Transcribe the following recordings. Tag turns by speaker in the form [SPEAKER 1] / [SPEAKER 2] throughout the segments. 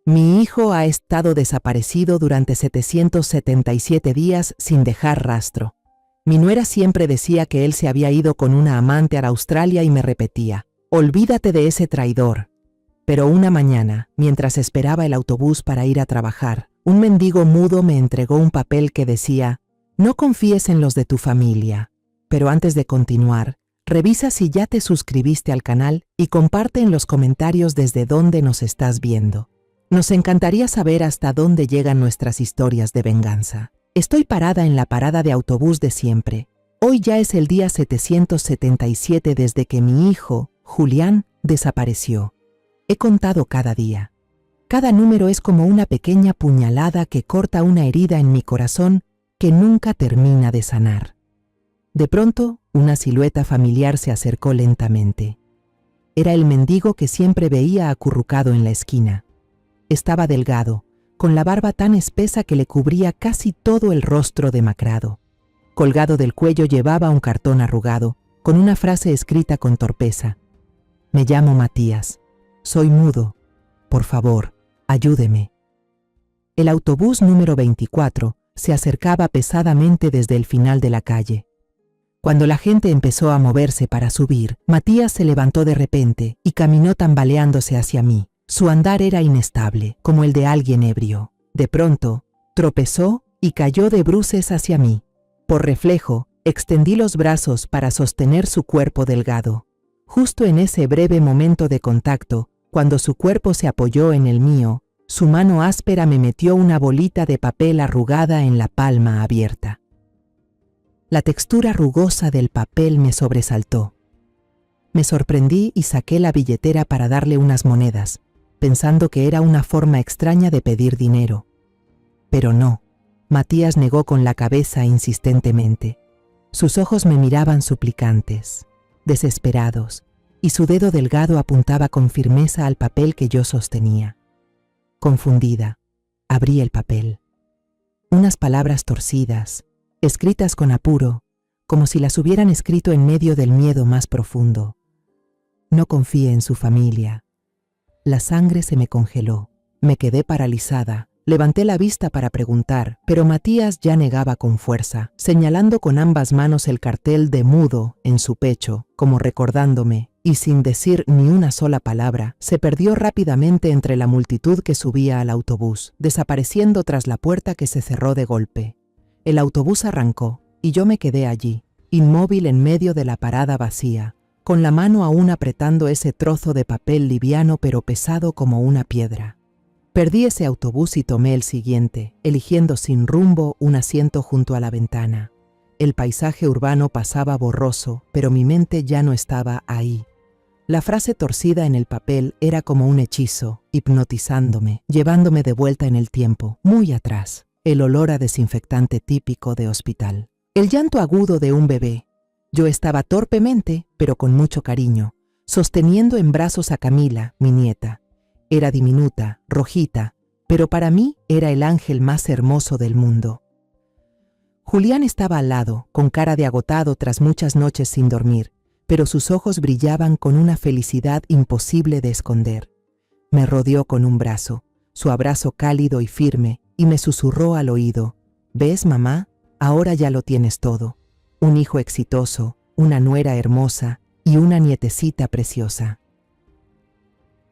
[SPEAKER 1] Mi hijo ha estado desaparecido durante 777 días sin dejar rastro. Mi nuera siempre decía que él se había ido con una amante a Australia y me repetía, olvídate de ese traidor. Pero una mañana, mientras esperaba el autobús para ir a trabajar, un mendigo mudo me entregó un papel que decía, no confíes en los de tu familia, pero antes de continuar, revisa si ya te suscribiste al canal y comparte en los comentarios desde dónde nos estás viendo. Nos encantaría saber hasta dónde llegan nuestras historias de venganza. Estoy parada en la parada de autobús de siempre. Hoy ya es el día 777 desde que mi hijo, Julián, desapareció. He contado cada día. Cada número es como una pequeña puñalada que corta una herida en mi corazón que nunca termina de sanar. De pronto, una silueta familiar se acercó lentamente. Era el mendigo que siempre veía acurrucado en la esquina. Estaba delgado, con la barba tan espesa que le cubría casi todo el rostro demacrado. Colgado del cuello llevaba un cartón arrugado, con una frase escrita con torpeza. Me llamo Matías. Soy mudo. Por favor, ayúdeme. El autobús número 24 se acercaba pesadamente desde el final de la calle. Cuando la gente empezó a moverse para subir, Matías se levantó de repente y caminó tambaleándose hacia mí. Su andar era inestable, como el de alguien ebrio. De pronto, tropezó y cayó de bruces hacia mí. Por reflejo, extendí los brazos para sostener su cuerpo delgado. Justo en ese breve momento de contacto, cuando su cuerpo se apoyó en el mío, su mano áspera me metió una bolita de papel arrugada en la palma abierta. La textura rugosa del papel me sobresaltó. Me sorprendí y saqué la billetera para darle unas monedas, pensando que era una forma extraña de pedir dinero. Pero no, Matías negó con la cabeza insistentemente. Sus ojos me miraban suplicantes, desesperados, y su dedo delgado apuntaba con firmeza al papel que yo sostenía. Confundida, abrí el papel. Unas palabras torcidas, escritas con apuro, como si las hubieran escrito en medio del miedo más profundo. No confíe en su familia. La sangre se me congeló. Me quedé paralizada. Levanté la vista para preguntar, pero Matías ya negaba con fuerza, señalando con ambas manos el cartel de mudo en su pecho, como recordándome, y sin decir ni una sola palabra, se perdió rápidamente entre la multitud que subía al autobús, desapareciendo tras la puerta que se cerró de golpe. El autobús arrancó, y yo me quedé allí, inmóvil en medio de la parada vacía, con la mano aún apretando ese trozo de papel liviano pero pesado como una piedra. Perdí ese autobús y tomé el siguiente, eligiendo sin rumbo un asiento junto a la ventana. El paisaje urbano pasaba borroso, pero mi mente ya no estaba ahí. La frase torcida en el papel era como un hechizo, hipnotizándome, llevándome de vuelta en el tiempo, muy atrás, el olor a desinfectante típico de hospital. El llanto agudo de un bebé. Yo estaba torpemente, pero con mucho cariño, sosteniendo en brazos a Camila, mi nieta. Era diminuta, rojita, pero para mí era el ángel más hermoso del mundo. Julián estaba al lado, con cara de agotado tras muchas noches sin dormir, pero sus ojos brillaban con una felicidad imposible de esconder. Me rodeó con un brazo, su abrazo cálido y firme, y me susurró al oído, «¿Ves, mamá? Ahora ya lo tienes todo. Un hijo exitoso, una nuera hermosa y una nietecita preciosa».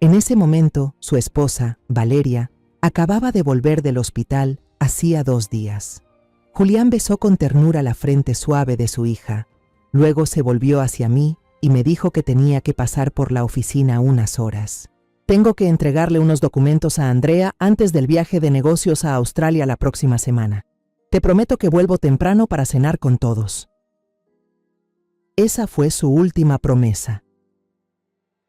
[SPEAKER 1] En ese momento, su esposa, Valeria, acababa de volver del hospital hacía 2 días. Julián besó con ternura la frente suave de su hija. Luego se volvió hacia mí y me dijo que tenía que pasar por la oficina unas horas. Tengo que entregarle unos documentos a Andrea antes del viaje de negocios a Australia la próxima semana. Te prometo que vuelvo temprano para cenar con todos. Esa fue su última promesa.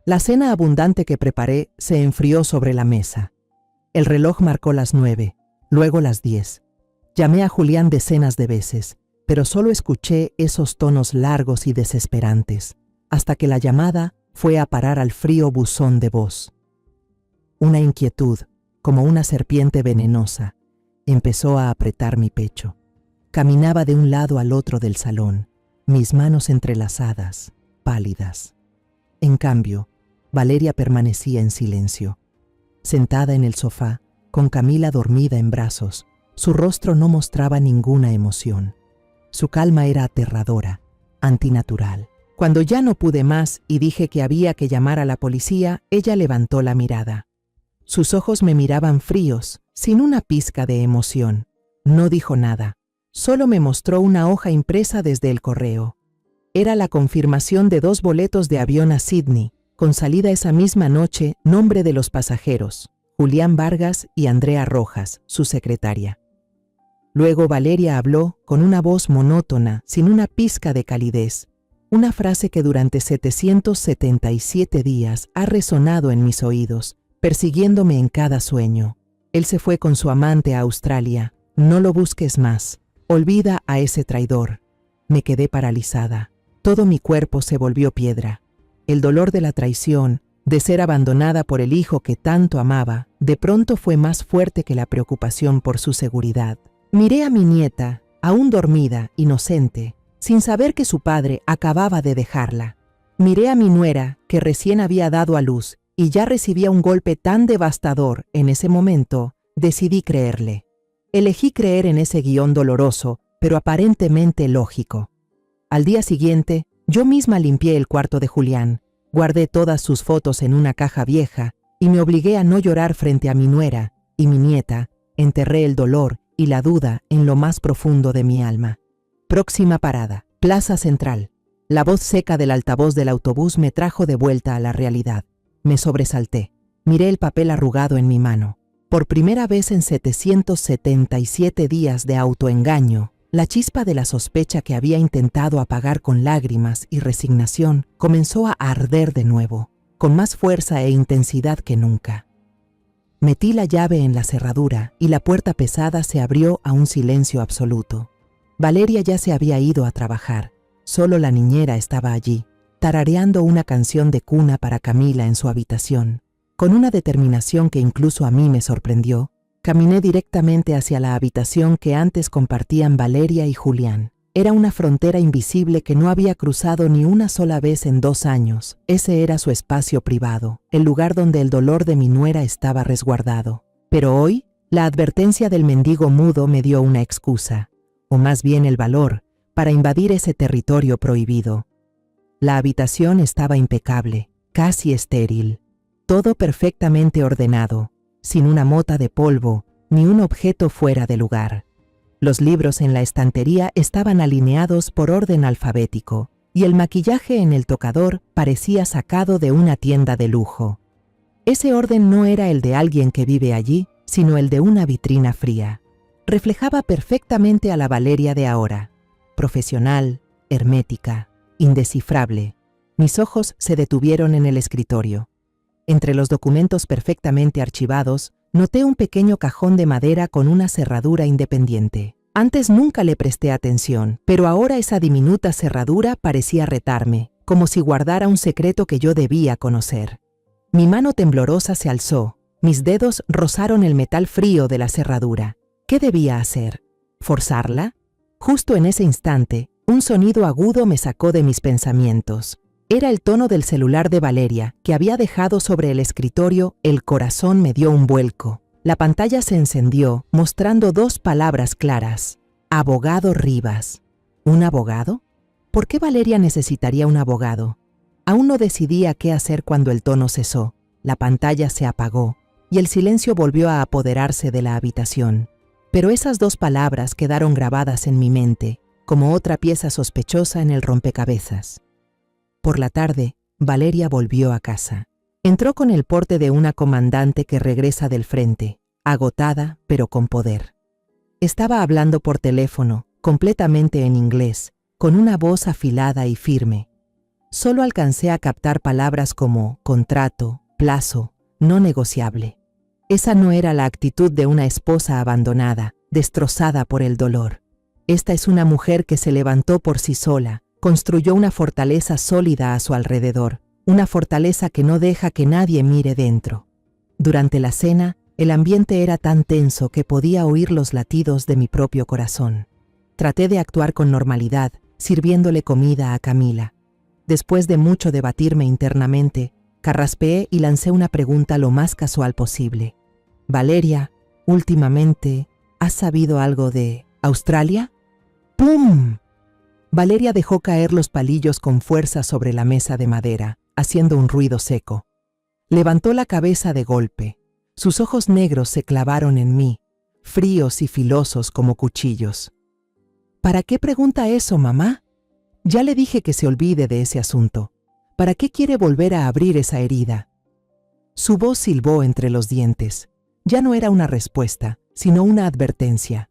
[SPEAKER 1] La cena abundante que preparé se enfrió sobre la mesa. El reloj marcó las 9, luego las 10. Llamé a Julián decenas de veces, pero solo escuché esos tonos largos y desesperantes, hasta que la llamada fue a parar al frío buzón de voz. Una inquietud, como una serpiente venenosa, empezó a apretar mi pecho. Caminaba de un lado al otro del salón, mis manos entrelazadas, pálidas. En cambio, Valeria permanecía en silencio. sentada en el sofá, con Camila dormida en brazos. Su rostro no mostraba ninguna emoción. Su calma era aterradora, antinatural. Cuando ya no pude más y dije que había que llamar a la policía, ella levantó la mirada. Sus ojos me miraban fríos, sin una pizca de emoción. No dijo nada. Solo me mostró una hoja impresa desde el correo. Era la confirmación de 2 boletos de avión a Sydney, con salida esa misma noche, nombre de los pasajeros, Julián Vargas y Andrea Rojas, su secretaria. Luego Valeria habló con una voz monótona, sin una pizca de calidez, una frase que durante 777 días ha resonado en mis oídos, persiguiéndome en cada sueño. Él se fue con su amante a Australia. No lo busques más. Olvida a ese traidor. Me quedé paralizada. Todo mi cuerpo se volvió piedra. El dolor de la traición, de ser abandonada por el hijo que tanto amaba, de pronto fue más fuerte que la preocupación por su seguridad. Miré a mi nieta, aún dormida, inocente, sin saber que su padre acababa de dejarla. Miré a mi nuera, que recién había dado a luz, y ya recibía un golpe tan devastador. En ese momento, decidí creerle. Elegí creer en ese guión doloroso, pero aparentemente lógico. Al día siguiente, yo misma limpié el cuarto de Julián, guardé todas sus fotos en una caja vieja y me obligué a no llorar frente a mi nuera y mi nieta. Enterré el dolor y la duda en lo más profundo de mi alma. Próxima parada, Plaza Central. La voz seca del altavoz del autobús me trajo de vuelta a la realidad. Me sobresalté. Miré el papel arrugado en mi mano. Por primera vez en 777 días de autoengaño, la chispa de la sospecha que había intentado apagar con lágrimas y resignación comenzó a arder de nuevo, con más fuerza e intensidad que nunca. Metí la llave en la cerradura y la puerta pesada se abrió a un silencio absoluto. Valeria ya se había ido a trabajar. Solo la niñera estaba allí, tarareando una canción de cuna para Camila en su habitación. Con una determinación que incluso a mí me sorprendió, caminé directamente hacia la habitación que antes compartían Valeria y Julián. Era una frontera invisible que no había cruzado ni una sola vez en 2 años. Ese era su espacio privado, el lugar donde el dolor de mi nuera estaba resguardado. Pero hoy, la advertencia del mendigo mudo me dio una excusa, o más bien el valor, para invadir ese territorio prohibido. La habitación estaba impecable, casi estéril, todo perfectamente ordenado, sin una mota de polvo ni un objeto fuera de lugar. Los libros en la estantería estaban alineados por orden alfabético, y el maquillaje en el tocador parecía sacado de una tienda de lujo. Ese orden no era el de alguien que vive allí, sino el de una vitrina fría. Reflejaba perfectamente a la Valeria de ahora, profesional, hermética, indescifrable. Mis ojos se detuvieron en el escritorio. Entre los documentos perfectamente archivados, noté un pequeño cajón de madera con una cerradura independiente. Antes nunca le presté atención, pero ahora esa diminuta cerradura parecía retarme, como si guardara un secreto que yo debía conocer. Mi mano temblorosa se alzó, mis dedos rozaron el metal frío de la cerradura. ¿Qué debía hacer? ¿Forzarla? Justo en ese instante, un sonido agudo me sacó de mis pensamientos. Era el tono del celular de Valeria, que había dejado sobre el escritorio. El corazón me dio un vuelco. La pantalla se encendió, mostrando 2 palabras claras. Abogado Rivas. ¿Un abogado? ¿Por qué Valeria necesitaría un abogado? Aún no decidía qué hacer cuando el tono cesó. La pantalla se apagó, y el silencio volvió a apoderarse de la habitación. Pero esas 2 palabras quedaron grabadas en mi mente, como otra pieza sospechosa en el rompecabezas. Por la tarde, Valeria volvió a casa. Entró con el porte de una comandante que regresa del frente, agotada pero con poder. Estaba hablando por teléfono, completamente en inglés, con una voz afilada y firme. Solo alcancé a captar palabras como contrato, plazo, no negociable. Esa no era la actitud de una esposa abandonada, destrozada por el dolor. Esta es una mujer que se levantó por sí sola, construyó una fortaleza sólida a su alrededor, una fortaleza que no deja que nadie mire dentro. Durante la cena, el ambiente era tan tenso que podía oír los latidos de mi propio corazón. Traté de actuar con normalidad, sirviéndole comida a Camila. Después de mucho debatirme internamente, Carraspeé y lancé una pregunta lo más casual posible. Valeria, últimamente, ¿has sabido algo de Australia? ¡Pum! Valeria dejó caer los palillos con fuerza sobre la mesa de madera, haciendo un ruido seco. Levantó la cabeza de golpe. Sus ojos negros se clavaron en mí, fríos y filosos como cuchillos. ¿Para qué pregunta eso, mamá? Ya le dije que se olvide de ese asunto. ¿Para qué quiere volver a abrir esa herida? Su voz silbó entre los dientes. Ya no era una respuesta, sino una advertencia.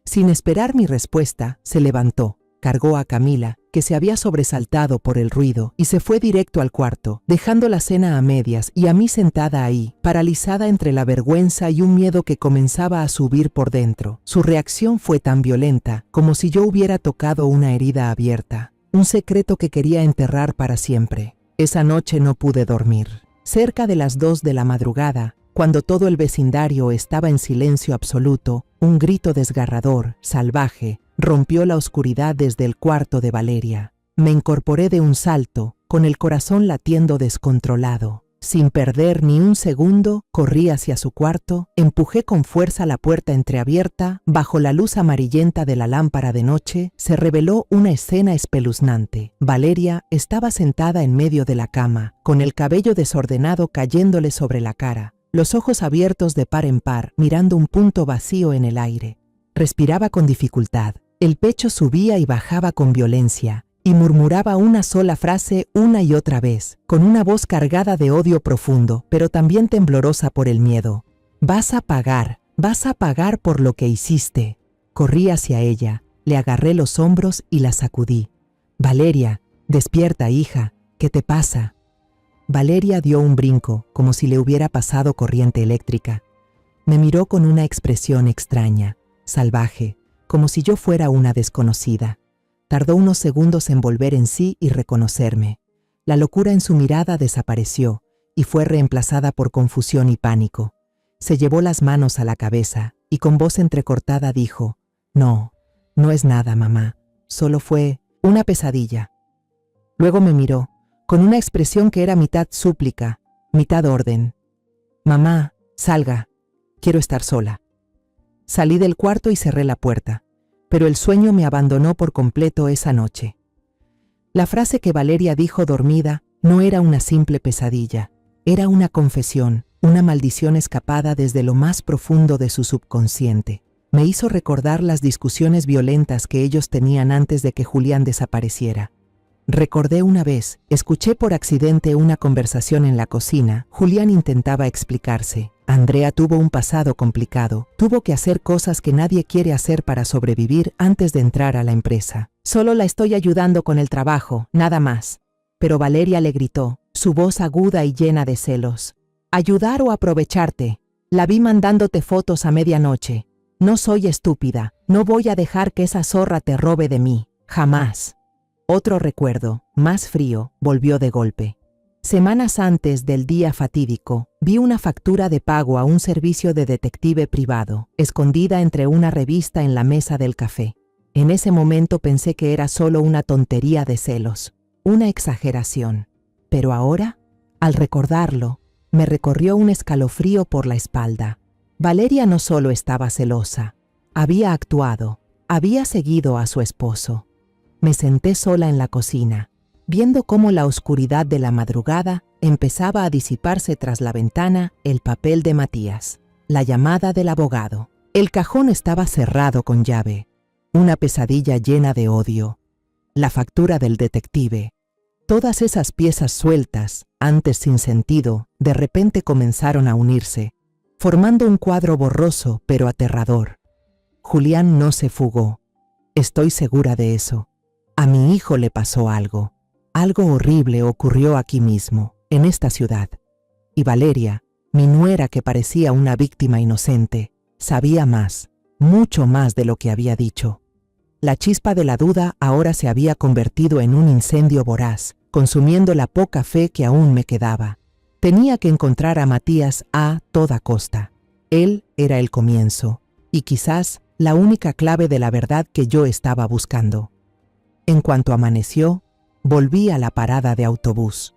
[SPEAKER 1] Sin esperar mi respuesta, se levantó, cargó a Camila, que se había sobresaltado por el ruido, y se fue directo al cuarto, dejando la cena a medias y a mí sentada ahí, paralizada entre la vergüenza y un miedo que comenzaba a subir por dentro. Su reacción fue tan violenta, como si yo hubiera tocado una herida abierta, un secreto que quería enterrar para siempre. Esa noche no pude dormir. Cerca de las 2 de la madrugada, cuando todo el vecindario estaba en silencio absoluto, un grito desgarrador, salvaje, rompió la oscuridad desde el cuarto de Valeria. Me incorporé de un salto, con el corazón latiendo descontrolado. Sin perder ni un segundo, corrí hacia su cuarto, empujé con fuerza la puerta entreabierta. Bajo la luz amarillenta de la lámpara de noche, se reveló una escena espeluznante. Valeria estaba sentada en medio de la cama, con el cabello desordenado cayéndole sobre la cara, los ojos abiertos de par en par, mirando un punto vacío en el aire. Respiraba con dificultad. El pecho subía y bajaba con violencia, y murmuraba una sola frase una y otra vez, con una voz cargada de odio profundo, pero también temblorosa por el miedo. Vas a pagar por lo que hiciste. Corrí hacia ella, le agarré los hombros y la sacudí. Valeria, despierta, hija, ¿qué te pasa? Valeria dio un brinco, como si le hubiera pasado corriente eléctrica. Me miró con una expresión extraña, salvaje, como si yo fuera una desconocida. Tardó unos segundos en volver en sí y reconocerme. La locura en su mirada desapareció y fue reemplazada por confusión y pánico. Se llevó las manos a la cabeza y con voz entrecortada dijo: No es nada, mamá. Solo fue una pesadilla. Luego me miró, con una expresión que era mitad súplica, mitad orden. Mamá, salga. Quiero estar sola. Salí del cuarto y cerré la puerta, pero el sueño me abandonó por completo esa noche. La frase que Valeria dijo dormida no era una simple pesadilla, era una confesión, una maldición escapada desde lo más profundo de su subconsciente. Me hizo recordar las discusiones violentas que ellos tenían antes de que Julián desapareciera. Recordé una vez, escuché por accidente una conversación en la cocina. Julián intentaba explicarse. Andrea tuvo un pasado complicado. Tuvo que hacer cosas que nadie quiere hacer para sobrevivir antes de entrar a la empresa. Solo la estoy ayudando con el trabajo, nada más. Pero Valeria le gritó, su voz aguda y llena de celos. ¿Ayudar o aprovecharte? La vi mandándote fotos a medianoche. No soy estúpida. No voy a dejar que esa zorra te robe de mí. Jamás. Otro recuerdo, más frío, volvió de golpe. Semanas antes del día fatídico, vi una factura de pago a un servicio de detective privado, escondida entre una revista en la mesa del café. En ese momento pensé que era solo una tontería de celos, una exageración. Pero ahora, al recordarlo, me recorrió un escalofrío por la espalda. Valeria no solo estaba celosa, había actuado, había seguido a su esposo. Me senté sola en la cocina, viendo cómo la oscuridad de la madrugada empezaba a disiparse tras la ventana. El papel de Matías, la llamada del abogado. El cajón estaba cerrado con llave, una pesadilla llena de odio, la factura del detective. Todas esas piezas sueltas, antes sin sentido, de repente comenzaron a unirse, formando un cuadro borroso pero aterrador. Julián no se fugó, estoy segura de eso. A mi hijo le pasó algo. Algo horrible ocurrió aquí mismo, en esta ciudad. Y Valeria, mi nuera que parecía una víctima inocente, sabía más, mucho más de lo que había dicho. La chispa de la duda ahora se había convertido en un incendio voraz, consumiendo la poca fe que aún me quedaba. Tenía que encontrar a Matías a toda costa. Él era el comienzo, y quizás la única clave de la verdad que yo estaba buscando. En cuanto amaneció, volví a la parada de autobús.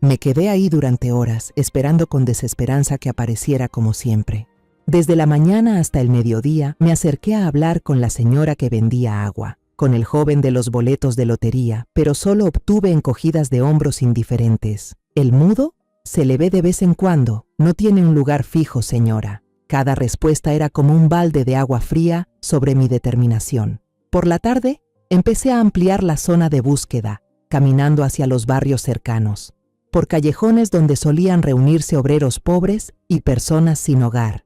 [SPEAKER 1] Me quedé ahí durante horas, esperando con desesperanza que apareciera como siempre. Desde la mañana hasta el mediodía me acerqué a hablar con la señora que vendía agua, con el joven de los boletos de lotería, pero solo obtuve encogidas de hombros indiferentes. ¿El mudo? Se le ve de vez en cuando. No tiene un lugar fijo, señora. Cada respuesta era como un balde de agua fría sobre mi determinación. Por la tarde, empecé a ampliar la zona de búsqueda, caminando hacia los barrios cercanos, por callejones donde solían reunirse obreros pobres y personas sin hogar.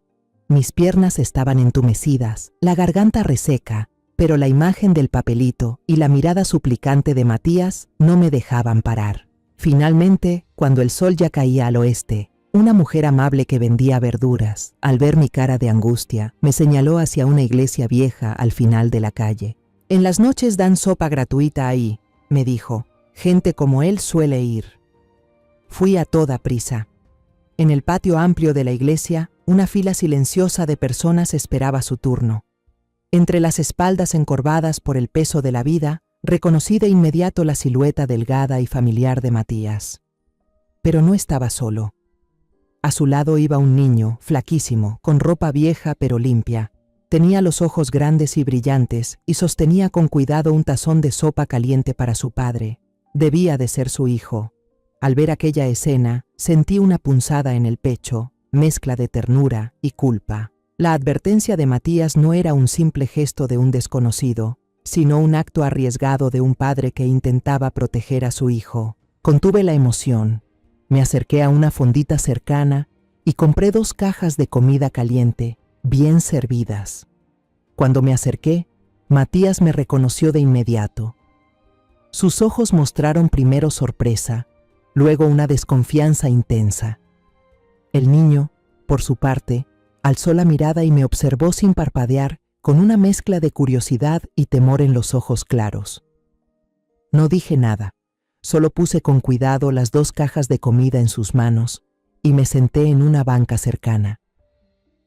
[SPEAKER 1] Mis piernas estaban entumecidas, la garganta reseca, pero la imagen del papelito y la mirada suplicante de Matías no me dejaban parar. Finalmente, cuando el sol ya caía al oeste, una mujer amable que vendía verduras, al ver mi cara de angustia, me señaló hacia una iglesia vieja al final de la calle. «En las noches dan sopa gratuita ahí», me dijo. «Gente como él suele ir». Fui a toda prisa. En el patio amplio de la iglesia, una fila silenciosa de personas esperaba su turno. Entre las espaldas encorvadas por el peso de la vida, reconocí de inmediato la silueta delgada y familiar de Matías. Pero no estaba solo. A su lado iba un niño, flaquísimo, con ropa vieja pero limpia. Tenía los ojos grandes y brillantes y sostenía con cuidado un tazón de sopa caliente para su padre. Debía de ser su hijo. Al ver aquella escena, sentí una punzada en el pecho, mezcla de ternura y culpa. La advertencia de Matías no era un simple gesto de un desconocido, sino un acto arriesgado de un padre que intentaba proteger a su hijo. Contuve la emoción. Me acerqué a una fondita cercana y compré 2 cajas de comida caliente, bien servidas. Cuando me acerqué, Matías me reconoció de inmediato. Sus ojos mostraron primero sorpresa, luego una desconfianza intensa. El niño, por su parte, alzó la mirada y me observó sin parpadear, con una mezcla de curiosidad y temor en los ojos claros. No dije nada, solo puse con cuidado las 2 cajas de comida en sus manos y me senté en una banca cercana.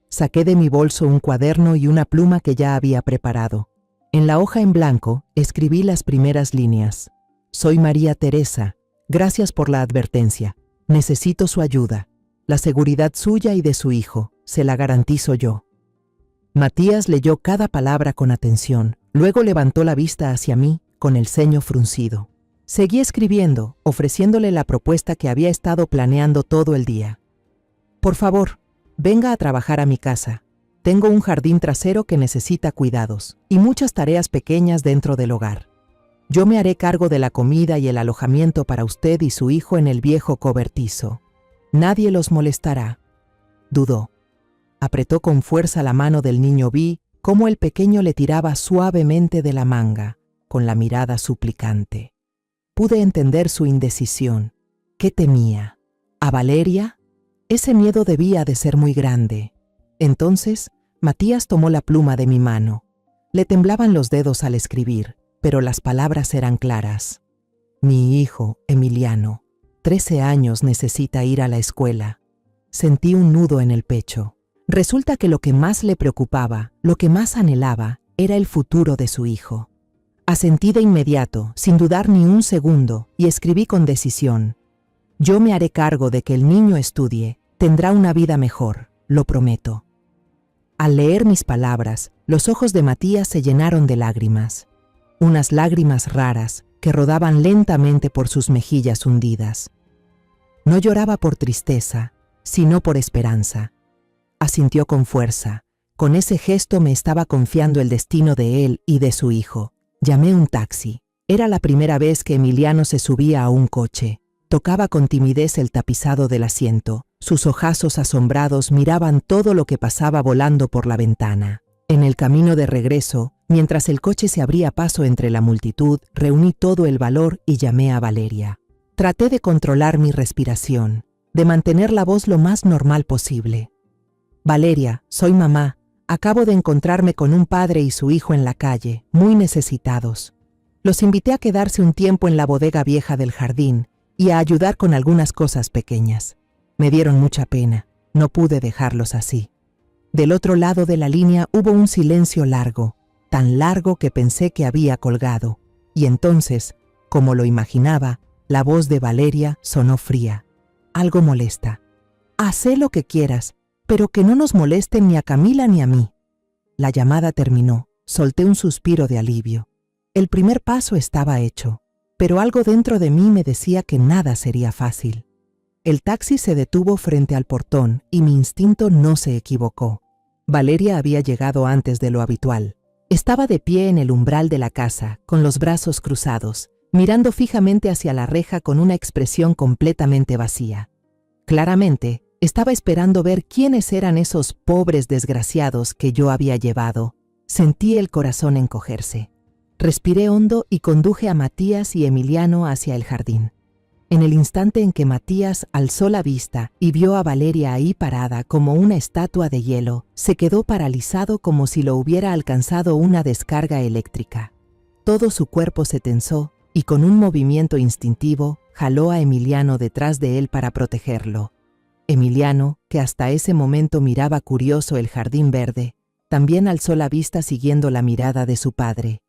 [SPEAKER 1] Saqué de mi bolso un cuaderno y una pluma que ya había preparado. En la hoja en blanco escribí las primeras líneas. «Soy María Teresa. Gracias por la advertencia. Necesito su ayuda. La seguridad suya y de su hijo. Se la garantizo yo». Matías leyó cada palabra con atención. Luego levantó la vista hacia mí con el ceño fruncido. Seguí escribiendo, ofreciéndole la propuesta que había estado planeando todo el día. «Por favor, venga a trabajar a mi casa. Tengo un jardín trasero que necesita cuidados y muchas tareas pequeñas dentro del hogar. Yo me haré cargo de la comida y el alojamiento para usted y su hijo en el viejo cobertizo. Nadie los molestará». Dudó. Apretó con fuerza la mano del niño. Vi cómo el pequeño le tiraba suavemente de la manga, con la mirada suplicante. Pude entender su indecisión. ¿Qué temía? ¿A Valeria? Ese miedo debía de ser muy grande. Entonces, Matías tomó la pluma de mi mano. Le temblaban los dedos al escribir, pero las palabras eran claras. «Mi hijo, Emiliano, 13 años, necesita ir a la escuela». Sentí un nudo en el pecho. Resulta que lo que más le preocupaba, lo que más anhelaba, era el futuro de su hijo. Asentí de inmediato, sin dudar ni un segundo, y escribí con decisión. «Yo me haré cargo de que el niño estudie, tendrá una vida mejor, lo prometo». Al leer mis palabras, los ojos de Matías se llenaron de lágrimas. Unas lágrimas raras que rodaban lentamente por sus mejillas hundidas. No lloraba por tristeza, sino por esperanza. Asintió con fuerza. Con ese gesto me estaba confiando el destino de él y de su hijo. Llamé un taxi. Era la primera vez que Emiliano se subía a un coche. Tocaba con timidez el tapizado del asiento. Sus ojazos asombrados miraban todo lo que pasaba volando por la ventana. En el camino de regreso, mientras el coche se abría paso entre la multitud, reuní todo el valor y llamé a Valeria. Traté de controlar mi respiración, de mantener la voz lo más normal posible. «Valeria, soy mamá. Acabo de encontrarme con un padre y su hijo en la calle, muy necesitados. Los invité a quedarse un tiempo en la bodega vieja del jardín y a ayudar con algunas cosas pequeñas. Me dieron mucha pena. No pude dejarlos así». Del otro lado de la línea hubo un silencio largo, tan largo que pensé que había colgado. Y entonces, como lo imaginaba, la voz de Valeria sonó fría. algo molesta. Hacé lo que quieras, pero que no nos molesten ni a Camila ni a mí. La llamada terminó. Solté un suspiro de alivio. El primer paso estaba hecho, pero algo dentro de mí me decía que nada sería fácil. El taxi se detuvo frente al portón y mi instinto no se equivocó. Valeria había llegado antes de lo habitual. Estaba de pie en el umbral de la casa, con los brazos cruzados, mirando fijamente hacia la reja con una expresión completamente vacía. Claramente, estaba esperando ver quiénes eran esos pobres desgraciados que yo había llevado. Sentí el corazón encogerse. Respiré hondo y conduje a Matías y Emiliano hacia el jardín. En el instante en que Matías alzó la vista y vio a Valeria ahí parada como una estatua de hielo, se quedó paralizado como si lo hubiera alcanzado una descarga eléctrica. Todo su cuerpo se tensó y con un movimiento instintivo jaló a Emiliano detrás de él para protegerlo. Emiliano, que hasta ese momento miraba curioso el jardín verde, también alzó la vista siguiendo la mirada de su padre.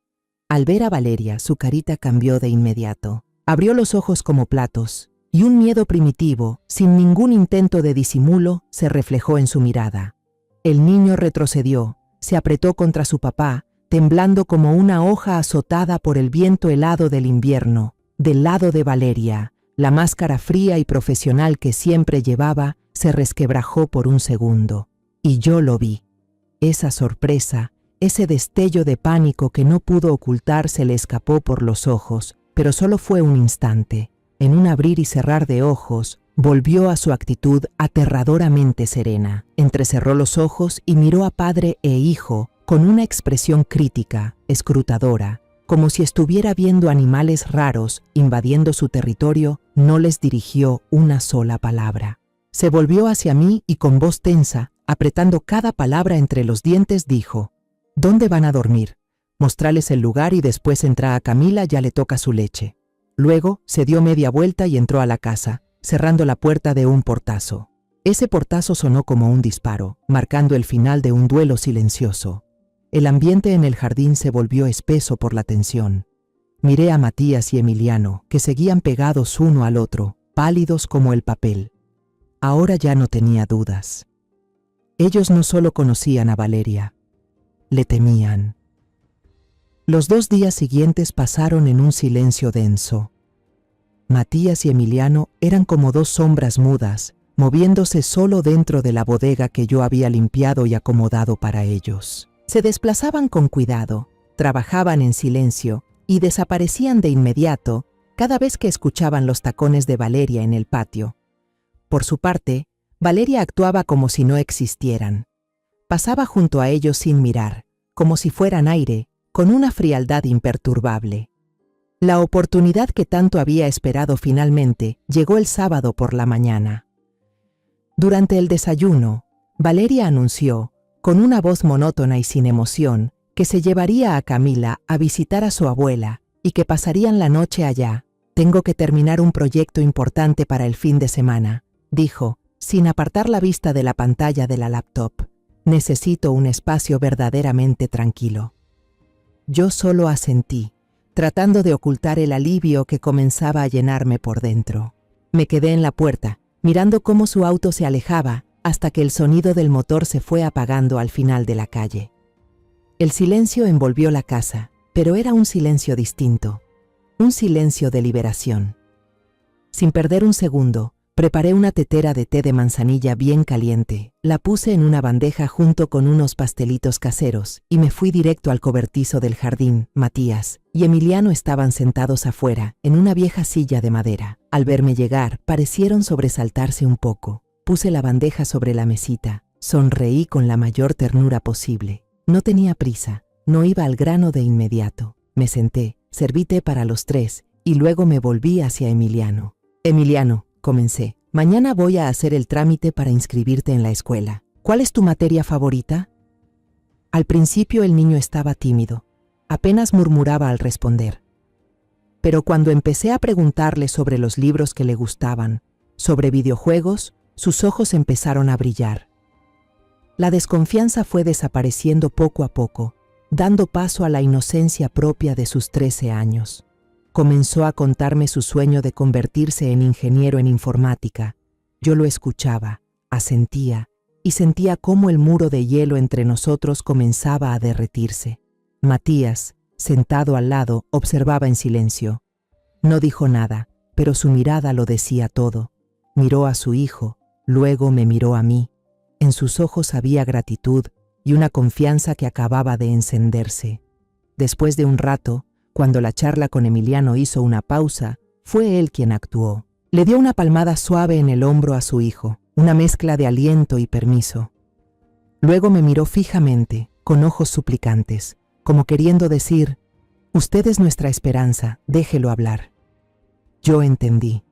[SPEAKER 1] Al ver a Valeria, su carita cambió de inmediato. Abrió los ojos como platos, y un miedo primitivo, sin ningún intento de disimulo, se reflejó en su mirada. El niño retrocedió, se apretó contra su papá, temblando como una hoja azotada por el viento helado del invierno. Del lado de Valeria, la máscara fría y profesional que siempre llevaba se resquebrajó por un segundo. Y yo lo vi. Esa sorpresa, ese destello de pánico que no pudo ocultar se le escapó por los ojos, pero solo fue un instante. En un abrir y cerrar de ojos, volvió a su actitud aterradoramente serena. Entrecerró los ojos y miró a padre e hijo con una expresión crítica, escrutadora, como si estuviera viendo animales raros invadiendo su territorio. No les dirigió una sola palabra. Se volvió hacia mí y con voz tensa, apretando cada palabra entre los dientes, dijo: ¿Dónde van a dormir? Mostrales el lugar y después entra a Camila, ya le toca su leche. Luego se dio media vuelta y entró a la casa, cerrando la puerta de un portazo. Ese portazo sonó como un disparo, marcando el final de un duelo silencioso. El ambiente en el jardín se volvió espeso por la tensión. Miré a Matías y Emiliano, que seguían pegados uno al otro, pálidos como el papel. Ahora ya no tenía dudas. Ellos no solo conocían a Valeria, le temían. Los 2 días siguientes pasaron en un silencio denso. Matías y Emiliano eran como 2 sombras mudas, moviéndose solo dentro de la bodega que yo había limpiado y acomodado para ellos. Se desplazaban con cuidado, trabajaban en silencio y desaparecían de inmediato cada vez que escuchaban los tacones de Valeria en el patio. Por su parte, Valeria actuaba como si no existieran. Pasaba junto a ellos sin mirar, como si fueran aire, con una frialdad imperturbable. La oportunidad que tanto había esperado finalmente llegó el sábado por la mañana. Durante el desayuno, Valeria anunció, con una voz monótona y sin emoción, que se llevaría a Camila a visitar a su abuela y que pasarían la noche allá. «Tengo que terminar un proyecto importante para el fin de semana», dijo, sin apartar la vista de la pantalla de la laptop. «Necesito un espacio verdaderamente tranquilo». Yo solo asentí, tratando de ocultar el alivio que comenzaba a llenarme por dentro. Me quedé en la puerta, mirando cómo su auto se alejaba hasta que el sonido del motor se fue apagando al final de la calle. El silencio envolvió la casa, pero era un silencio distinto, un silencio de liberación. Sin perder un segundo, preparé una tetera de té de manzanilla bien caliente, la puse en una bandeja junto con unos pastelitos caseros y me fui directo al cobertizo del jardín. Matías y Emiliano estaban sentados afuera, en una vieja silla de madera. Al verme llegar, parecieron sobresaltarse un poco. Puse la bandeja sobre la mesita, sonreí con la mayor ternura posible. No tenía prisa, no iba al grano de inmediato. Me senté, serví té para los 3 y luego me volví hacia Emiliano. «Emiliano», comencé, «mañana voy a hacer el trámite para inscribirte en la escuela. ¿Cuál es tu materia favorita?» Al principio el niño estaba tímido, apenas murmuraba al responder. Pero cuando empecé a preguntarle sobre los libros que le gustaban, sobre videojuegos, sus ojos empezaron a brillar. La desconfianza fue desapareciendo poco a poco, dando paso a la inocencia propia de sus 13 años. Comenzó a contarme su sueño de convertirse en ingeniero en informática, Yo lo escuchaba, asentía, y sentía cómo el muro de hielo entre nosotros comenzaba a derretirse. Matías, sentado al lado, observaba en silencio. No dijo nada, pero su mirada lo decía todo. Miró a su hijo, luego me miró a mí. En sus ojos había gratitud y una confianza que acababa de encenderse. Después de un rato, cuando la charla con Emiliano hizo una pausa, fue él quien actuó. Le dio una palmada suave en el hombro a su hijo, una mezcla de aliento y permiso. Luego me miró fijamente, con ojos suplicantes, como queriendo decir: «Usted es nuestra esperanza, déjelo hablar». Yo entendí.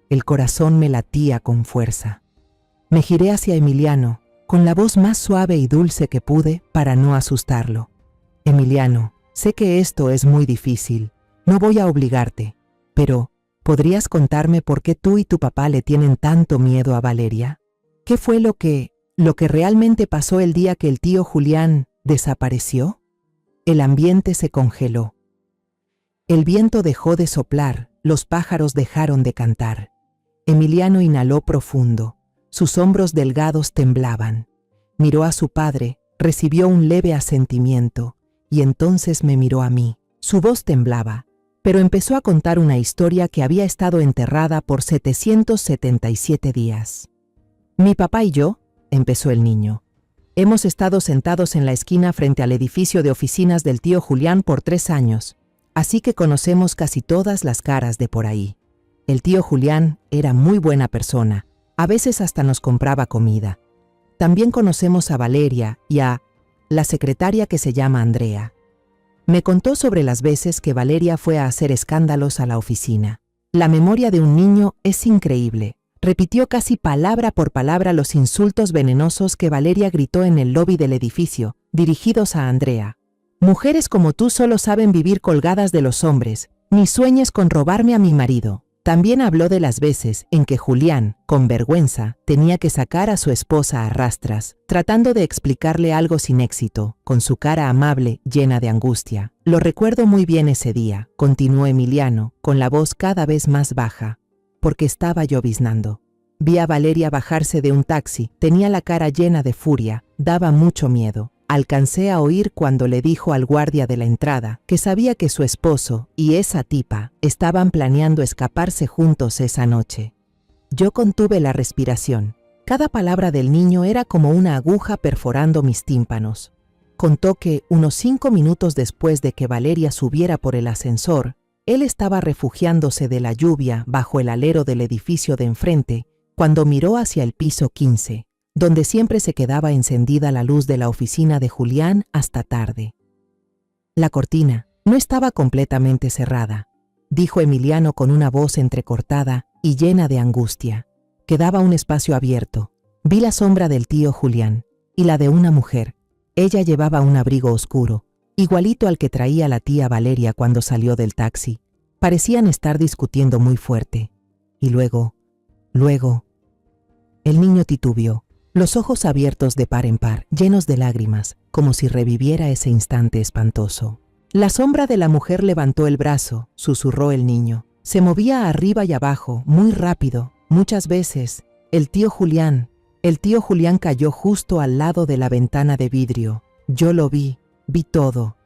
[SPEAKER 1] El corazón me latía con fuerza. Me giré hacia Emiliano, con la voz más suave y dulce que pude para no asustarlo. «Emiliano, sé que esto es muy difícil, no voy a obligarte, pero ¿podrías contarme por qué tú y tu papá le tienen tanto miedo a Valeria? ¿Qué fue lo que realmente pasó el día que el tío Julián desapareció?» El ambiente se congeló. El viento dejó de soplar, los pájaros dejaron de cantar. Emiliano inhaló profundo, sus hombros delgados temblaban. Miró a su padre, recibió un leve asentimiento, y entonces me miró a mí. Su voz temblaba, pero empezó a contar una historia que había estado enterrada por 777 días. «Mi papá y yo», empezó el niño, «hemos estado sentados en la esquina frente al edificio de oficinas del tío Julián por 3 años, así que conocemos casi todas las caras de por ahí. El tío Julián era muy buena persona, a veces hasta nos compraba comida. También conocemos a Valeria y a la secretaria que se llama Andrea. Me contó sobre las veces que Valeria fue a hacer escándalos a la oficina. La memoria de un niño es increíble. Repitió casi palabra por palabra los insultos venenosos que Valeria gritó en el lobby del edificio, dirigidos a Andrea. «Mujeres como tú solo saben vivir colgadas de los hombres, ni sueñes con robarme a mi marido». También habló de las veces en que Julián, con vergüenza, tenía que sacar a su esposa a rastras, tratando de explicarle algo sin éxito, con su cara amable llena de angustia. «Lo recuerdo muy bien ese día», continuó Emiliano, con la voz cada vez más baja, «porque estaba lloviznando. Vi a Valeria bajarse de un taxi, tenía la cara llena de furia, daba mucho miedo. Alcancé a oír cuando le dijo al guardia de la entrada que sabía que su esposo y esa tipa estaban planeando escaparse juntos esa noche. Yo contuve la respiración. Cada palabra del niño era como una aguja perforando mis tímpanos. Contó que, unos 5 minutos después de que Valeria subiera por el ascensor, él estaba refugiándose de la lluvia bajo el alero del edificio de enfrente cuando miró hacia el piso 15. Donde siempre se quedaba encendida la luz de la oficina de Julián hasta tarde. La cortina no estaba completamente cerrada, dijo Emiliano con una voz entrecortada y llena de angustia. Quedaba un espacio abierto. Vi la sombra del tío Julián y la de una mujer. Ella llevaba un abrigo oscuro, igualito al que traía la tía Valeria cuando salió del taxi. Parecían estar discutiendo muy fuerte. Y luego, el niño titubeó. Los ojos abiertos de par en par, llenos de lágrimas, como si reviviera ese instante espantoso. La sombra de la mujer levantó el brazo, susurró el niño. Se movía arriba y abajo, muy rápido, muchas veces. El tío Julián cayó justo al lado de la ventana de vidrio. Yo lo vi todo.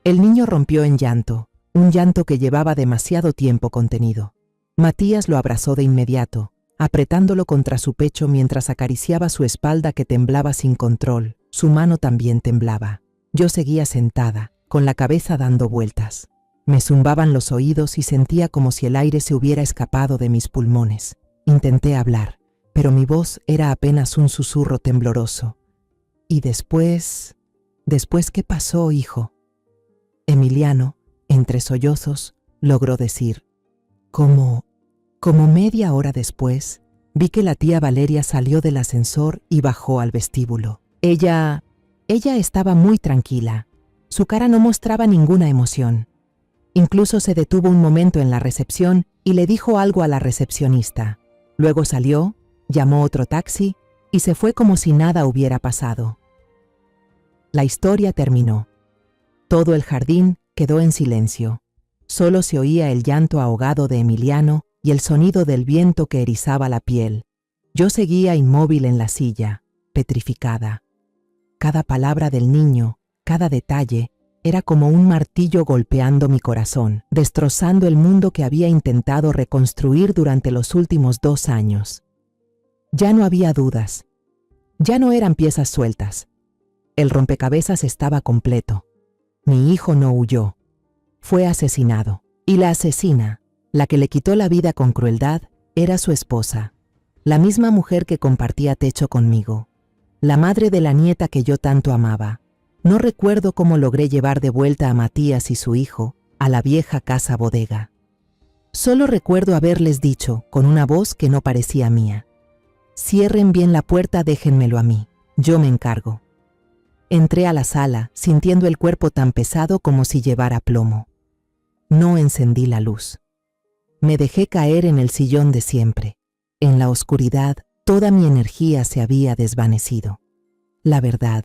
[SPEAKER 1] El niño rompió en llanto, un llanto que llevaba demasiado tiempo contenido. Matías lo abrazó de inmediato, apretándolo contra su pecho mientras acariciaba su espalda que temblaba sin control. Su mano también temblaba. Yo seguía sentada, con la cabeza dando vueltas. Me zumbaban los oídos y sentía como si el aire se hubiera escapado de mis pulmones. Intenté hablar, pero mi voz era apenas un susurro tembloroso. «¿Y después? ¿Después qué pasó, hijo?» Emiliano, entre sollozos, logró decir: Como media hora después, vi que la tía Valeria salió del ascensor y bajó al vestíbulo. Ella estaba muy tranquila. Su cara no mostraba ninguna emoción. Incluso se detuvo un momento en la recepción y le dijo algo a la recepcionista. Luego salió, llamó otro taxi y se fue como si nada hubiera pasado. La historia terminó. Todo el jardín quedó en silencio. Solo se oía el llanto ahogado de Emiliano y el sonido del viento que erizaba la piel. Yo seguía inmóvil en la silla, petrificada. Cada palabra del niño, cada detalle, era como un martillo golpeando mi corazón, destrozando el mundo que había intentado reconstruir durante los últimos 2 años. Ya no había dudas. Ya no eran piezas sueltas. El rompecabezas estaba completo. Mi hijo no huyó. Fue asesinado. Y la asesina, la que le quitó la vida con crueldad, era su esposa. La misma mujer que compartía techo conmigo. La madre de la nieta que yo tanto amaba. No recuerdo cómo logré llevar de vuelta a Matías y su hijo a la vieja casa bodega. Solo recuerdo haberles dicho, con una voz que no parecía mía: cierren bien la puerta, déjenmelo a mí, yo me encargo. Entré a la sala, sintiendo el cuerpo tan pesado como si llevara plomo. No encendí la luz. Me dejé caer en el sillón de siempre. En la oscuridad, toda mi energía se había desvanecido. La verdad,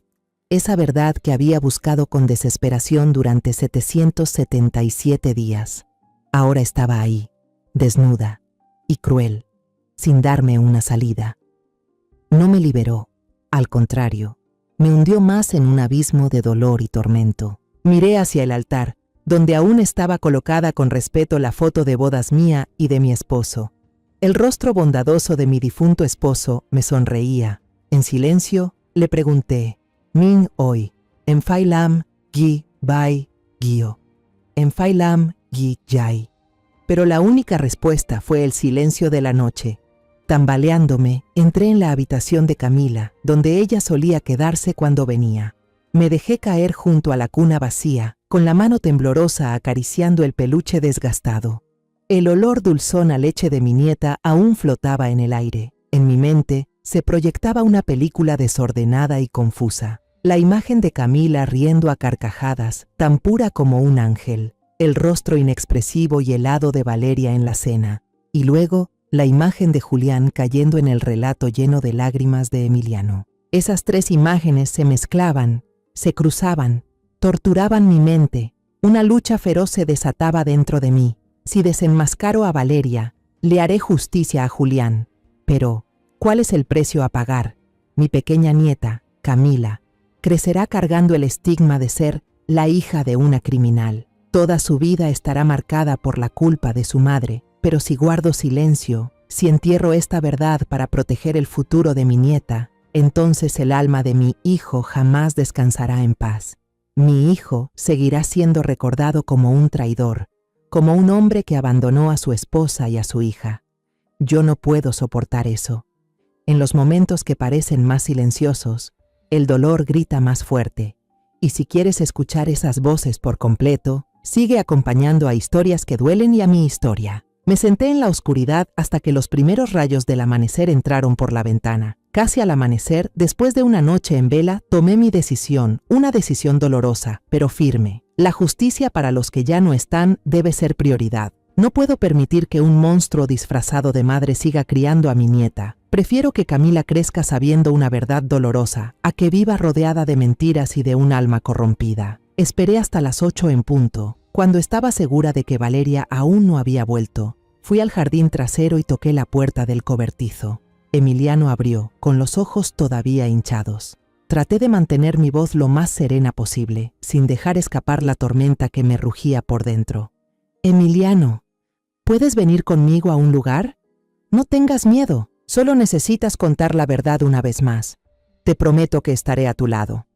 [SPEAKER 1] esa verdad que había buscado con desesperación durante 777 días, ahora estaba ahí, desnuda y cruel, sin darme una salida. No me liberó, al contrario, me hundió más en un abismo de dolor y tormento. Miré hacia el altar, donde aún estaba colocada con respeto la foto de bodas mía y de mi esposo. El rostro bondadoso de mi difunto esposo me sonreía. En silencio, le pregunté: Min hoy, en Phai Lam, Gi, Bai, Gio, en Phai Lam, Gi, Yai. Pero la única respuesta fue el silencio de la noche. Tambaleándome, entré en la habitación de Camila, donde ella solía quedarse cuando venía. Me dejé caer junto a la cuna vacía, con la mano temblorosa acariciando el peluche desgastado. El olor dulzón a leche de mi nieta aún flotaba en el aire. En mi mente se proyectaba una película desordenada y confusa. La imagen de Camila riendo a carcajadas, tan pura como un ángel. El rostro inexpresivo y helado de Valeria en la cena. Y luego, la imagen de Julián cayendo en el relato lleno de lágrimas de Emiliano. Esas 3 imágenes se mezclaban, se cruzaban, torturaban mi mente. Una lucha feroz se desataba dentro de mí. Si desenmascaro a Valeria, le haré justicia a Julián. Pero, ¿cuál es el precio a pagar? Mi pequeña nieta, Camila, crecerá cargando el estigma de ser la hija de una criminal. Toda su vida estará marcada por la culpa de su madre. Pero si guardo silencio, si entierro esta verdad para proteger el futuro de mi nieta, entonces el alma de mi hijo jamás descansará en paz. Mi hijo seguirá siendo recordado como un traidor, como un hombre que abandonó a su esposa y a su hija. Yo no puedo soportar eso. En los momentos que parecen más silenciosos, el dolor grita más fuerte. Y si quieres escuchar esas voces por completo, sigue acompañando a Historias que Duelen y a mi historia. Me senté en la oscuridad hasta que los primeros rayos del amanecer entraron por la ventana. Casi al amanecer, después de una noche en vela, tomé mi decisión, una decisión dolorosa, pero firme. La justicia para los que ya no están debe ser prioridad. No puedo permitir que un monstruo disfrazado de madre siga criando a mi nieta. Prefiero que Camila crezca sabiendo una verdad dolorosa, a que viva rodeada de mentiras y de un alma corrompida. Esperé hasta las 8 en punto, cuando estaba segura de que Valeria aún no había vuelto. Fui al jardín trasero y toqué la puerta del cobertizo. Emiliano abrió, con los ojos todavía hinchados. Traté de mantener mi voz lo más serena posible, sin dejar escapar la tormenta que me rugía por dentro. Emiliano, ¿puedes venir conmigo a un lugar? No tengas miedo, solo necesitas contar la verdad una vez más. Te prometo que estaré a tu lado.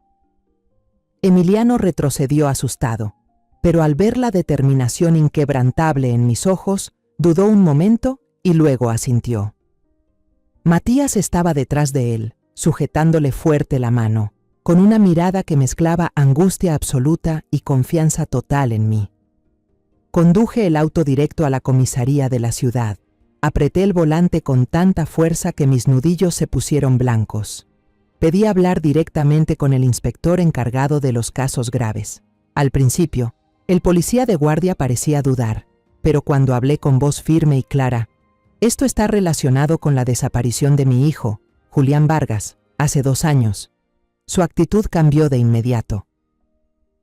[SPEAKER 1] Emiliano retrocedió asustado, pero al ver la determinación inquebrantable en mis ojos, dudó un momento y luego asintió. Matías estaba detrás de él, sujetándole fuerte la mano, con una mirada que mezclaba angustia absoluta y confianza total en mí. Conduje el auto directo a la comisaría de la ciudad. Apreté el volante con tanta fuerza que mis nudillos se pusieron blancos. Pedí hablar directamente con el inspector encargado de los casos graves. Al principio, el policía de guardia parecía dudar, pero cuando hablé con voz firme y clara: esto está relacionado con la desaparición de mi hijo, Julián Vargas, hace 2 años. Su actitud cambió de inmediato.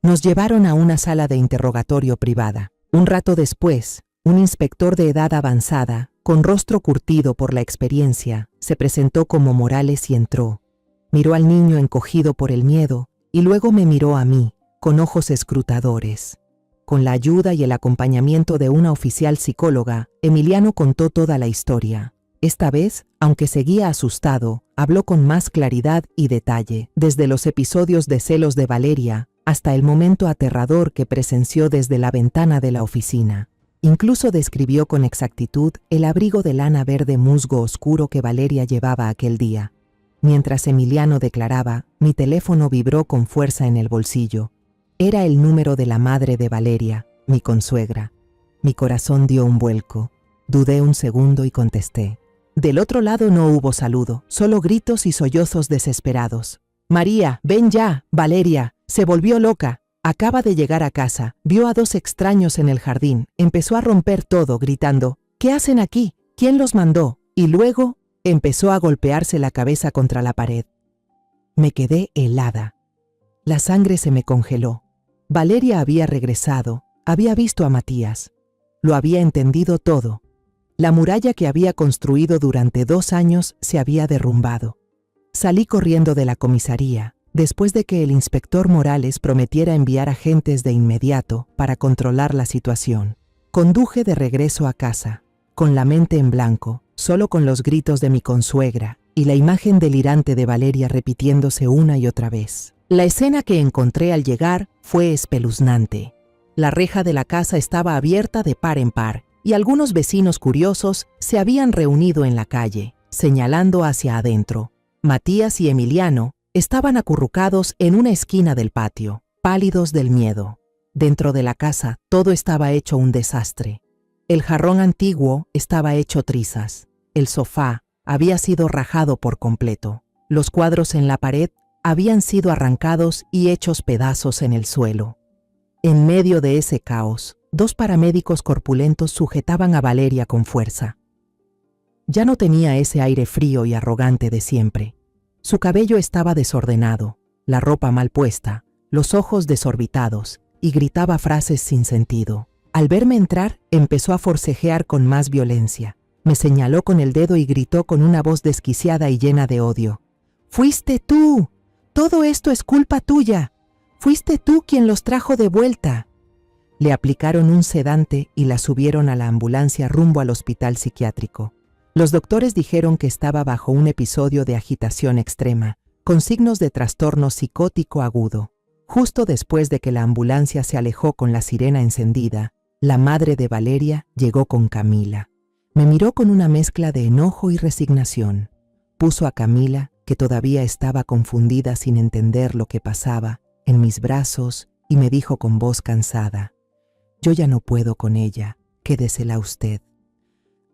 [SPEAKER 1] Nos llevaron a una sala de interrogatorio privada. Un rato después, un inspector de edad avanzada, Con rostro curtido por la experiencia, se presentó como Morales y entró. Miró al niño encogido por el miedo y luego me miró a mí, con ojos escrutadores. Con la ayuda y el acompañamiento de una oficial psicóloga, Emiliano contó toda la historia. Esta vez, aunque seguía asustado, habló con más claridad y detalle, desde los episodios de celos de Valeria hasta el momento aterrador que presenció desde la ventana de la oficina. Incluso describió con exactitud el abrigo de lana verde musgo oscuro que Valeria llevaba aquel día. Mientras Emiliano declaraba, mi teléfono vibró con fuerza en el bolsillo. Era el número de la madre de Valeria, mi consuegra. Mi corazón dio un vuelco. Dudé un segundo y contesté. Del otro lado no hubo saludo, solo gritos y sollozos desesperados. María, ven ya, Valeria, se volvió loca. Acaba de llegar a casa, vio a 2 extraños en el jardín, empezó a romper todo gritando, ¿qué hacen aquí? ¿Quién los mandó? Y luego empezó a golpearse la cabeza contra la pared. Me quedé helada. La sangre se me congeló. Valeria había regresado, había visto a Matías. Lo había entendido todo. La muralla que había construido durante 2 años se había derrumbado. Salí corriendo de la comisaría, después de que el inspector Morales prometiera enviar agentes de inmediato para controlar la situación. Conduje de regreso a casa, con la mente en blanco, solo con los gritos de mi consuegra y la imagen delirante de Valeria repitiéndose una y otra vez. La escena que encontré al llegar fue espeluznante. La reja de la casa estaba abierta de par en par y algunos vecinos curiosos se habían reunido en la calle, señalando hacia adentro. Matías y Emiliano estaban acurrucados en una esquina del patio, pálidos del miedo. Dentro de la casa todo estaba hecho un desastre. El jarrón antiguo estaba hecho trizas. El sofá había sido rajado por completo. Los cuadros en la pared habían sido arrancados y hechos pedazos en el suelo. En medio de ese caos, 2 paramédicos corpulentos sujetaban a Valeria con fuerza. Ya no tenía ese aire frío y arrogante de siempre. Su cabello estaba desordenado, la ropa mal puesta, los ojos desorbitados, y gritaba frases sin sentido. Al verme entrar, empezó a forcejear con más violencia. Me señaló con el dedo y gritó con una voz desquiciada y llena de odio. ¡Fuiste tú! ¡Todo esto es culpa tuya! ¡Fuiste tú quien los trajo de vuelta! Le aplicaron un sedante y la subieron a la ambulancia rumbo al hospital psiquiátrico. Los doctores dijeron que estaba bajo un episodio de agitación extrema, con signos de trastorno psicótico agudo. Justo después de que la ambulancia se alejó con la sirena encendida, la madre de Valeria llegó con Camila. Me miró con una mezcla de enojo y resignación. Puso a Camila, que todavía estaba confundida sin entender lo que pasaba, en mis brazos y me dijo con voz cansada, «Yo ya no puedo con ella, quédesela usted».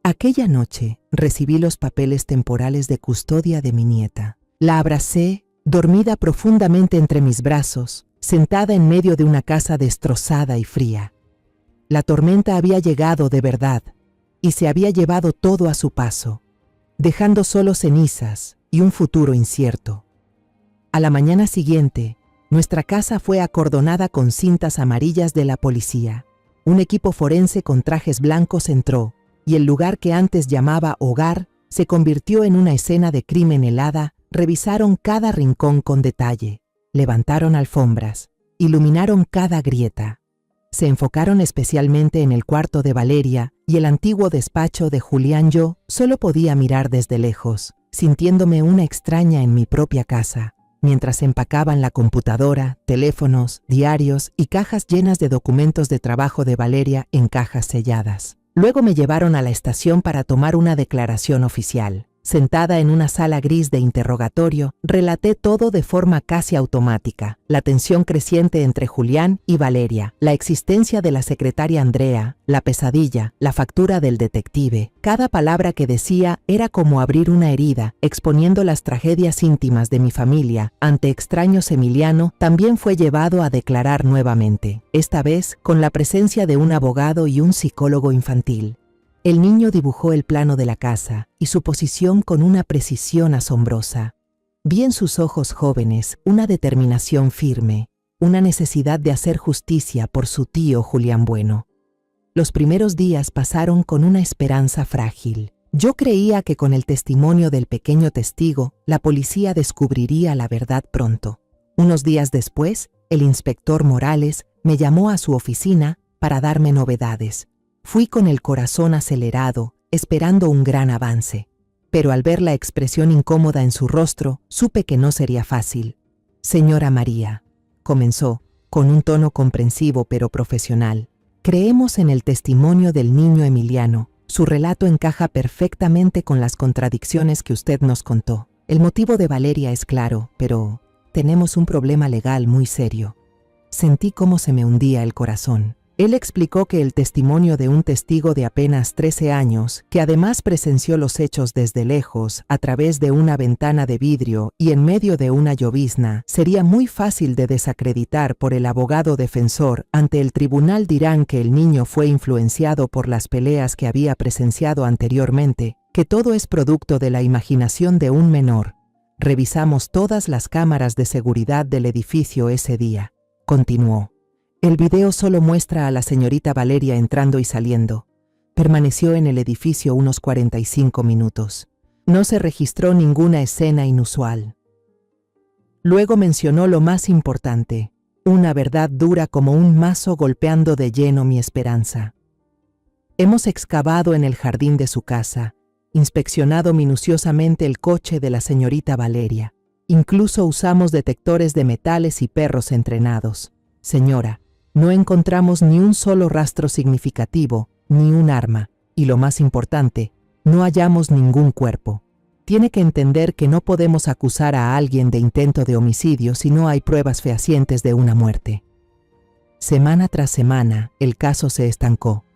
[SPEAKER 1] Aquella noche recibí los papeles temporales de custodia de mi nieta. La abracé, dormida profundamente entre mis brazos, sentada en medio de una casa destrozada y fría. La tormenta había llegado de verdad y se había llevado todo a su paso, dejando solo cenizas y un futuro incierto. A la mañana siguiente, nuestra casa fue acordonada con cintas amarillas de la policía. Un equipo forense con trajes blancos entró, y el lugar que antes llamaba hogar se convirtió en una escena de crimen helada. Revisaron cada rincón con detalle, levantaron alfombras, iluminaron cada grieta. Se enfocaron especialmente en el cuarto de Valeria y el antiguo despacho de Julián. Yo solo podía mirar desde lejos, sintiéndome una extraña en mi propia casa, mientras empacaban la computadora, teléfonos, diarios y cajas llenas de documentos de trabajo de Valeria en cajas selladas. Luego me llevaron a la estación para tomar una declaración oficial. Sentada en una sala gris de interrogatorio, relaté todo de forma casi automática. La tensión creciente entre Julián y Valeria, la existencia de la secretaria Andrea, la pesadilla, la factura del detective. Cada palabra que decía era como abrir una herida, exponiendo las tragedias íntimas de mi familia. Ante extraños, Emiliano también fue llevado a declarar nuevamente, esta vez con la presencia de un abogado y un psicólogo infantil. El niño dibujó el plano de la casa y su posición con una precisión asombrosa. Vi en sus ojos jóvenes una determinación firme, una necesidad de hacer justicia por su tío Julián Bueno. Los primeros días pasaron con una esperanza frágil. Yo creía que con el testimonio del pequeño testigo, la policía descubriría la verdad pronto. Unos días después, el inspector Morales me llamó a su oficina para darme novedades. Fui con el corazón acelerado, esperando un gran avance. Pero al ver la expresión incómoda en su rostro, supe que no sería fácil. Señora María, comenzó, con un tono comprensivo pero profesional. Creemos en el testimonio del niño Emiliano. Su relato encaja perfectamente con las contradicciones que usted nos contó. El motivo de Valeria es claro, pero tenemos un problema legal muy serio. Sentí cómo se me hundía el corazón. Él explicó que el testimonio de un testigo de apenas 13 años, que además presenció los hechos desde lejos, a través de una ventana de vidrio y en medio de una llovizna, sería muy fácil de desacreditar por el abogado defensor. Ante el tribunal dirán que el niño fue influenciado por las peleas que había presenciado anteriormente, que todo es producto de la imaginación de un menor. Revisamos todas las cámaras de seguridad del edificio ese día. Continuó. El video solo muestra a la señorita Valeria entrando y saliendo. Permaneció en el edificio unos 45 minutos. No se registró ninguna escena inusual. Luego mencionó lo más importante, una verdad dura como un mazo golpeando de lleno mi esperanza. Hemos excavado en el jardín de su casa, inspeccionado minuciosamente el coche de la señorita Valeria. Incluso usamos detectores de metales y perros entrenados. Señora, no encontramos ni un solo rastro significativo, ni un arma, y lo más importante, no hallamos ningún cuerpo. Tiene que entender que no podemos acusar a alguien de intento de homicidio si no hay pruebas fehacientes de una muerte. Semana tras semana, el caso se estancó.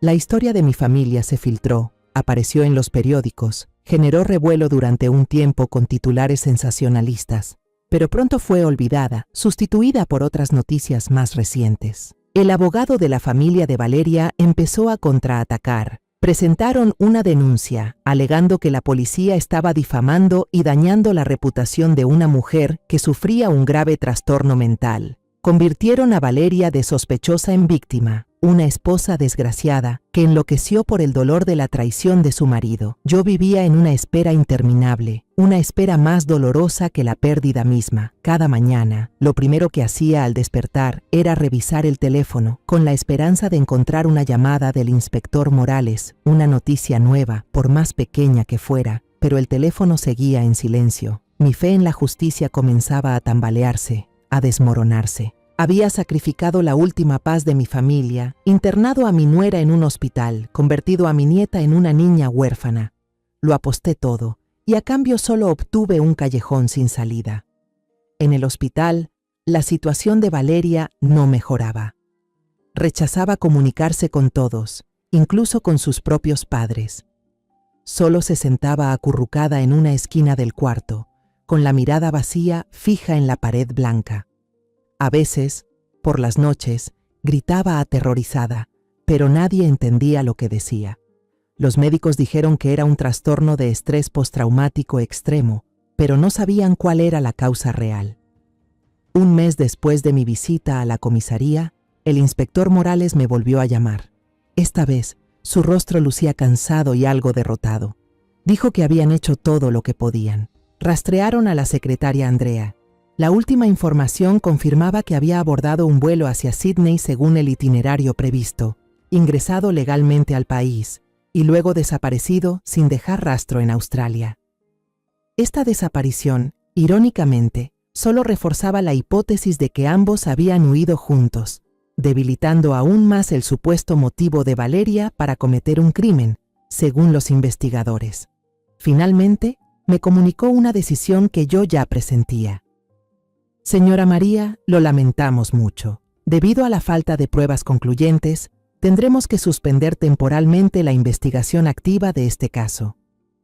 [SPEAKER 1] La historia de mi familia se filtró, apareció en los periódicos, generó revuelo durante un tiempo con titulares sensacionalistas, pero pronto fue olvidada, sustituida por otras noticias más recientes. El abogado de la familia de Valeria empezó a contraatacar. Presentaron una denuncia, alegando que la policía estaba difamando y dañando la reputación de una mujer que sufría un grave trastorno mental. Convirtieron a Valeria de sospechosa en víctima, una esposa desgraciada que enloqueció por el dolor de la traición de su marido. Yo vivía en una espera interminable, una espera más dolorosa que la pérdida misma. Cada mañana, lo primero que hacía al despertar era revisar el teléfono, con la esperanza de encontrar una llamada del inspector Morales, una noticia nueva, por más pequeña que fuera, pero el teléfono seguía en silencio. Mi fe en la justicia comenzaba a tambalearse, a desmoronarse. Había sacrificado la última paz de mi familia, internado a mi nuera en un hospital, convertido a mi nieta en una niña huérfana. Lo aposté todo, y a cambio solo obtuve un callejón sin salida. En el hospital, la situación de Valeria no mejoraba. Rechazaba comunicarse con todos, incluso con sus propios padres. Solo se sentaba acurrucada en una esquina del cuarto, con la mirada vacía fija en la pared blanca. A veces, por las noches, gritaba aterrorizada, pero nadie entendía lo que decía. Los médicos dijeron que era un trastorno de estrés postraumático extremo, pero no sabían cuál era la causa real. Un mes después de mi visita a la comisaría, el inspector Morales me volvió a llamar. Esta vez, su rostro lucía cansado y algo derrotado. Dijo que habían hecho todo lo que podían. Rastrearon a la secretaria Andrea. La última información confirmaba que había abordado un vuelo hacia Sydney según el itinerario previsto, ingresado legalmente al país y luego desaparecido sin dejar rastro en Australia. Esta desaparición, irónicamente, solo reforzaba la hipótesis de que ambos habían huido juntos, debilitando aún más el supuesto motivo de Valeria para cometer un crimen, según los investigadores. Finalmente, me comunicó una decisión que yo ya presentía. Señora María, lo lamentamos mucho. Debido a la falta de pruebas concluyentes, tendremos que suspender temporalmente la investigación activa de este caso.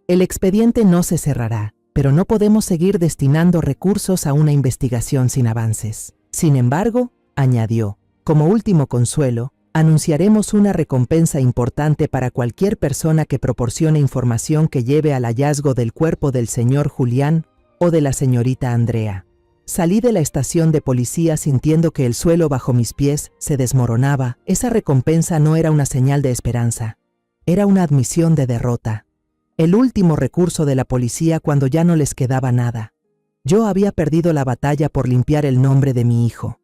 [SPEAKER 1] El expediente no se cerrará, pero no podemos seguir destinando recursos a una investigación sin avances. Sin embargo, añadió, como último consuelo, anunciaremos una recompensa importante para cualquier persona que proporcione información que lleve al hallazgo del cuerpo del señor Julián o de la señorita Andrea. Salí de la estación de policía sintiendo que el suelo bajo mis pies se desmoronaba. Esa recompensa no era una señal de esperanza, era una admisión de derrota. El último recurso de la policía cuando ya no les quedaba nada. Yo había perdido la batalla por limpiar el nombre de mi hijo.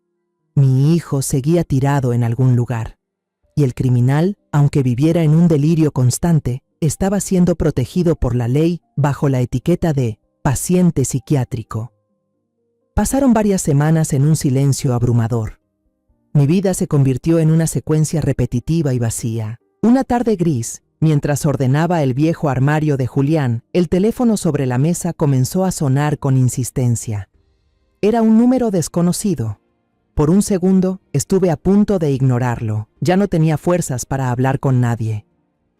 [SPEAKER 1] Mi hijo seguía tirado en algún lugar. Y el criminal, aunque viviera en un delirio constante, estaba siendo protegido por la ley bajo la etiqueta de paciente psiquiátrico. Pasaron varias semanas en un silencio abrumador. Mi vida se convirtió en una secuencia repetitiva y vacía. Una tarde gris, mientras ordenaba el viejo armario de Julián, el teléfono sobre la mesa comenzó a sonar con insistencia. Era un número desconocido. Por un segundo estuve a punto de ignorarlo. Ya no tenía fuerzas para hablar con nadie.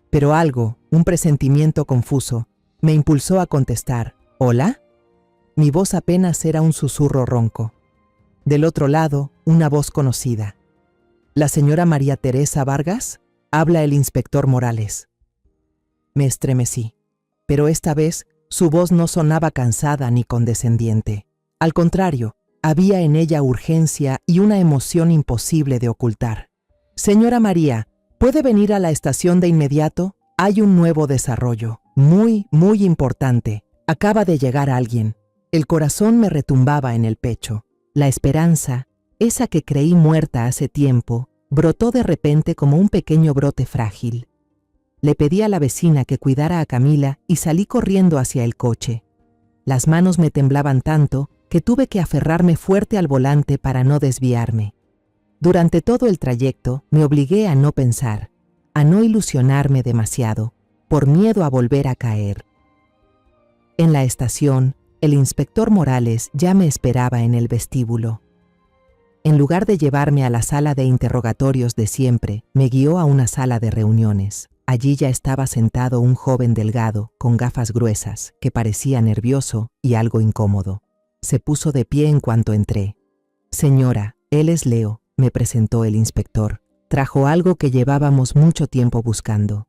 [SPEAKER 1] Pero algo, un presentimiento confuso, me impulsó a contestar. ¿Hola? Mi voz apenas era un susurro ronco. Del otro lado, una voz conocida. ¿La señora María Teresa Vargas? Habla el inspector Morales. Me estremecí, pero esta vez su voz no sonaba cansada ni condescendiente. Al contrario, había en ella urgencia y una emoción imposible de ocultar. Señora María, ¿puede venir a la estación de inmediato? Hay un nuevo desarrollo, muy importante. Acaba de llegar alguien. El corazón me retumbaba en el pecho. La esperanza, esa que creí muerta hace tiempo, brotó de repente como un pequeño brote frágil. Le pedí a la vecina que cuidara a Camila y salí corriendo hacia el coche. Las manos me temblaban tanto que tuve que aferrarme fuerte al volante para no desviarme. Durante todo el trayecto me obligué a no pensar, a no ilusionarme demasiado, por miedo a volver a caer. En la estación, el inspector Morales ya me esperaba en el vestíbulo. En lugar de llevarme a la sala de interrogatorios de siempre, me guió a una sala de reuniones. Allí ya estaba sentado un joven delgado, con gafas gruesas, que parecía nervioso y algo incómodo. Se puso de pie en cuanto entré. Señora, él es Leo, me presentó el inspector. Trajo algo que llevábamos mucho tiempo buscando.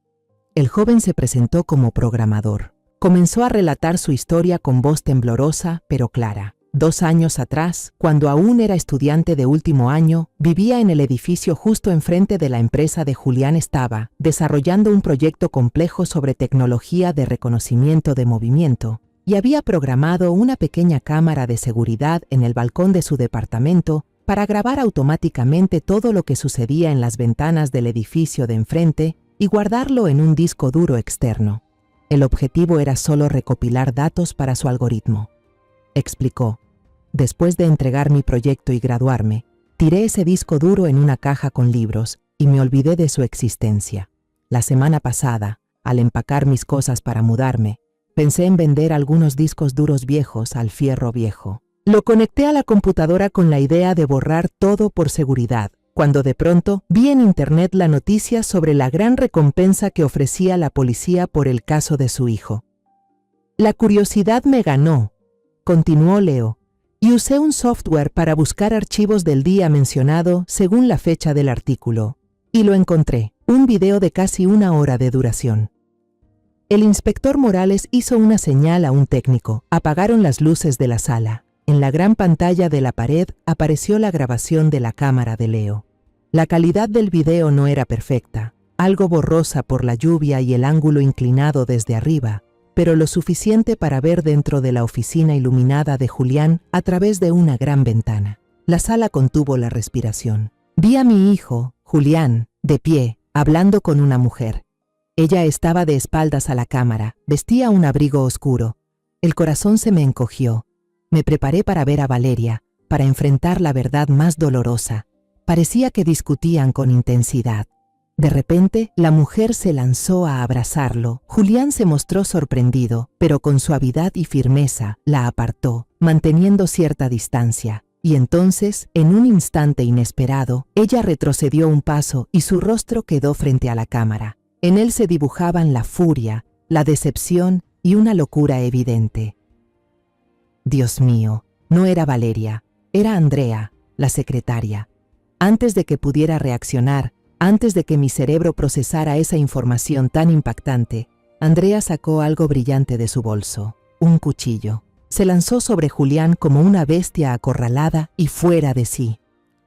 [SPEAKER 1] El joven se presentó como programador. Comenzó a relatar su historia con voz temblorosa, pero clara. 2 años atrás, cuando aún era estudiante de último año, vivía en el edificio justo enfrente de la empresa de Julián. Estaba desarrollando un proyecto complejo sobre tecnología de reconocimiento de movimiento y había programado una pequeña cámara de seguridad en el balcón de su departamento para grabar automáticamente todo lo que sucedía en las ventanas del edificio de enfrente y guardarlo en un disco duro externo. El objetivo era solo recopilar datos para su algoritmo. Explicó. Después de entregar mi proyecto y graduarme, tiré ese disco duro en una caja con libros y me olvidé de su existencia. La semana pasada, al empacar mis cosas para mudarme, pensé en vender algunos discos duros viejos al fierro viejo. Lo conecté a la computadora con la idea de borrar todo por seguridad, cuando de pronto vi en internet la noticia sobre la gran recompensa que ofrecía la policía por el caso de su hijo. La curiosidad me ganó, continuó Leo, y usé un software para buscar archivos del día mencionado según la fecha del artículo. Y lo encontré, un video de casi 1 hora de duración. El inspector Morales hizo una señal a un técnico. Apagaron las luces de la sala. En la gran pantalla de la pared apareció la grabación de la cámara de Leo. La calidad del video no era perfecta, algo borrosa por la lluvia y el ángulo inclinado desde arriba, pero lo suficiente para ver dentro de la oficina iluminada de Julián a través de una gran ventana. La sala contuvo la respiración. Vi a mi hijo, Julián, de pie, hablando con una mujer. Ella estaba de espaldas a la cámara, vestía un abrigo oscuro. El corazón se me encogió. Me preparé para ver a Valeria, para enfrentar la verdad más dolorosa. Parecía que discutían con intensidad. De repente, la mujer se lanzó a abrazarlo. Julián se mostró sorprendido, pero con suavidad y firmeza la apartó, manteniendo cierta distancia. Y entonces, en un instante inesperado, ella retrocedió un paso y su rostro quedó frente a la cámara. En él se dibujaban la furia, la decepción y una locura evidente. Dios mío, no era Valeria, era Andrea, la secretaria. Antes de que pudiera reaccionar, antes de que mi cerebro procesara esa información tan impactante, Andrea sacó algo brillante de su bolso, un cuchillo. Se lanzó sobre Julián como una bestia acorralada y fuera de sí.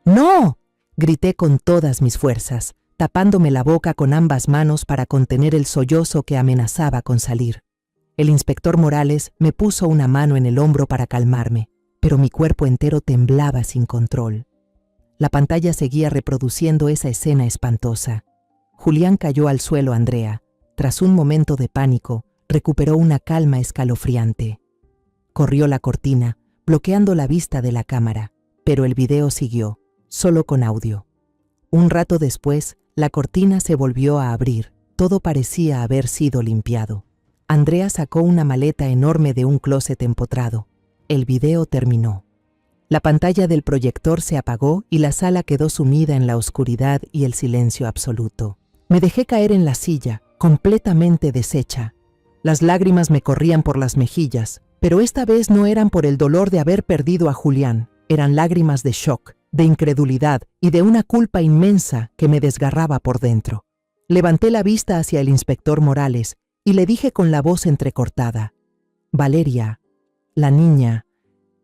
[SPEAKER 1] ¡No!, grité con todas mis fuerzas, tapándome la boca con ambas manos para contener el sollozo que amenazaba con salir. El inspector Morales me puso una mano en el hombro para calmarme, pero mi cuerpo entero temblaba sin control. La pantalla seguía reproduciendo esa escena espantosa. Julián cayó al suelo a Andrea. Tras un momento de pánico, recuperó una calma escalofriante. Corrió la cortina, bloqueando la vista de la cámara, pero el video siguió, solo con audio. Un rato después, la cortina se volvió a abrir. Todo parecía haber sido limpiado. Andrea sacó una maleta enorme de un closet empotrado. El video terminó. La pantalla del proyector se apagó y la sala quedó sumida en la oscuridad y el silencio absoluto. Me dejé caer en la silla, completamente deshecha. Las lágrimas me corrían por las mejillas, pero esta vez no eran por el dolor de haber perdido a Julián. Eran lágrimas de shock, de incredulidad y de una culpa inmensa que me desgarraba por dentro. Levanté la vista hacia el inspector Morales y le dije con la voz entrecortada: «Valeria, la niña,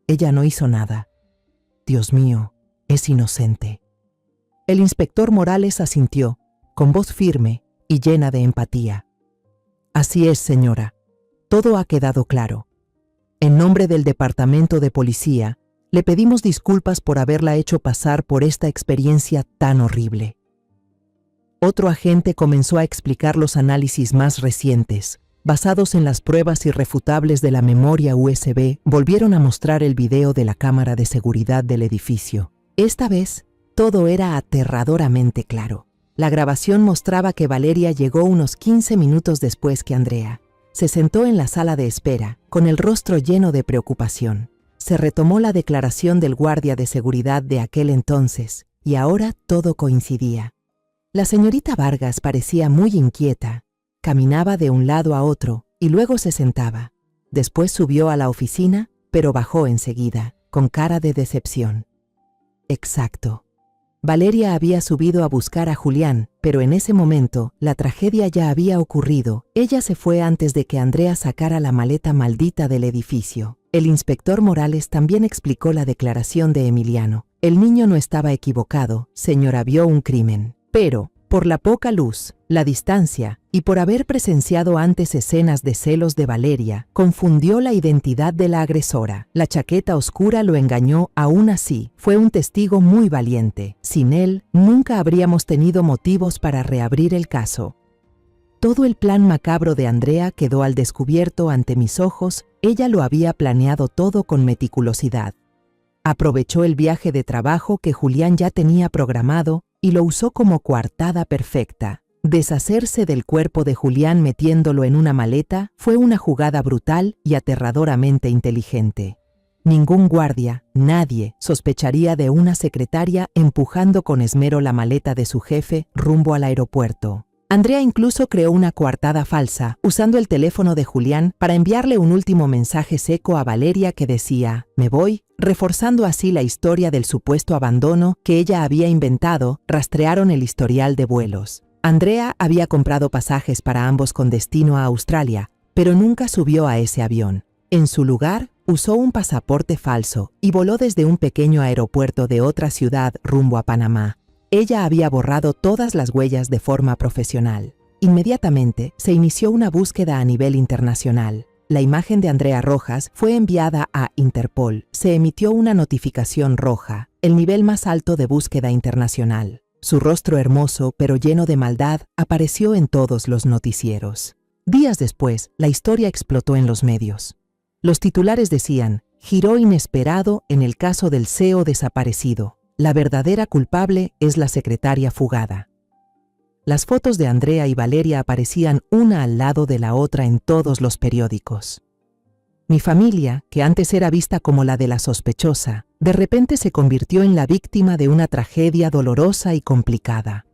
[SPEAKER 1] ella no hizo nada. Dios mío, es inocente». El inspector Morales asintió, con voz firme y llena de empatía. «Así es, señora. Todo ha quedado claro. En nombre del Departamento de Policía, le pedimos disculpas por haberla hecho pasar por esta experiencia tan horrible». Otro agente comenzó a explicar los análisis más recientes. Basados en las pruebas irrefutables de la memoria USB, volvieron a mostrar el video de la cámara de seguridad del edificio. Esta vez, todo era aterradoramente claro. La grabación mostraba que Valeria llegó unos 15 minutos después que Andrea. Se sentó en la sala de espera, con el rostro lleno de preocupación. Se retomó la declaración del guardia de seguridad de aquel entonces, y ahora todo coincidía. La señorita Vargas parecía muy inquieta. Caminaba de un lado a otro y luego se sentaba. Después subió a la oficina, pero bajó enseguida, con cara de decepción. Exacto. Valeria había subido a buscar a Julián, pero en ese momento la tragedia ya había ocurrido. Ella se fue antes de que Andrea sacara la maleta maldita del edificio. El inspector Morales también explicó la declaración de Emiliano. El niño no estaba equivocado, señora, vio un crimen. Pero, por la poca luz, la distancia y por haber presenciado antes escenas de celos de Valeria, confundió la identidad de la agresora. La chaqueta oscura lo engañó. Aún así, fue un testigo muy valiente. Sin él, nunca habríamos tenido motivos para reabrir el caso. Todo el plan macabro de Andrea quedó al descubierto ante mis ojos. Ella lo había planeado todo con meticulosidad. Aprovechó el viaje de trabajo que Julián ya tenía programado y lo usó como coartada perfecta. Deshacerse del cuerpo de Julián metiéndolo en una maleta fue una jugada brutal y aterradoramente inteligente. Ningún guardia, nadie, sospecharía de una secretaria empujando con esmero la maleta de su jefe rumbo al aeropuerto. Andrea incluso creó una coartada falsa, usando el teléfono de Julián para enviarle un último mensaje seco a Valeria que decía: «Me voy», reforzando así la historia del supuesto abandono que ella había inventado. Rastrearon el historial de vuelos. Andrea había comprado pasajes para ambos con destino a Australia, pero nunca subió a ese avión. En su lugar, usó un pasaporte falso y voló desde un pequeño aeropuerto de otra ciudad rumbo a Panamá. Ella había borrado todas las huellas de forma profesional. Inmediatamente se inició una búsqueda a nivel internacional. La imagen de Andrea Rojas fue enviada a Interpol. Se emitió una notificación roja, el nivel más alto de búsqueda internacional. Su rostro hermoso, pero lleno de maldad, apareció en todos los noticieros. Días después, la historia explotó en los medios. Los titulares decían: «Giro inesperado en el caso del CEO desaparecido. La verdadera culpable es la secretaria fugada». Las fotos de Andrea y Valeria aparecían una al lado de la otra en todos los periódicos. Mi familia, que antes era vista como la de la sospechosa, de repente se convirtió en la víctima de una tragedia dolorosa y complicada.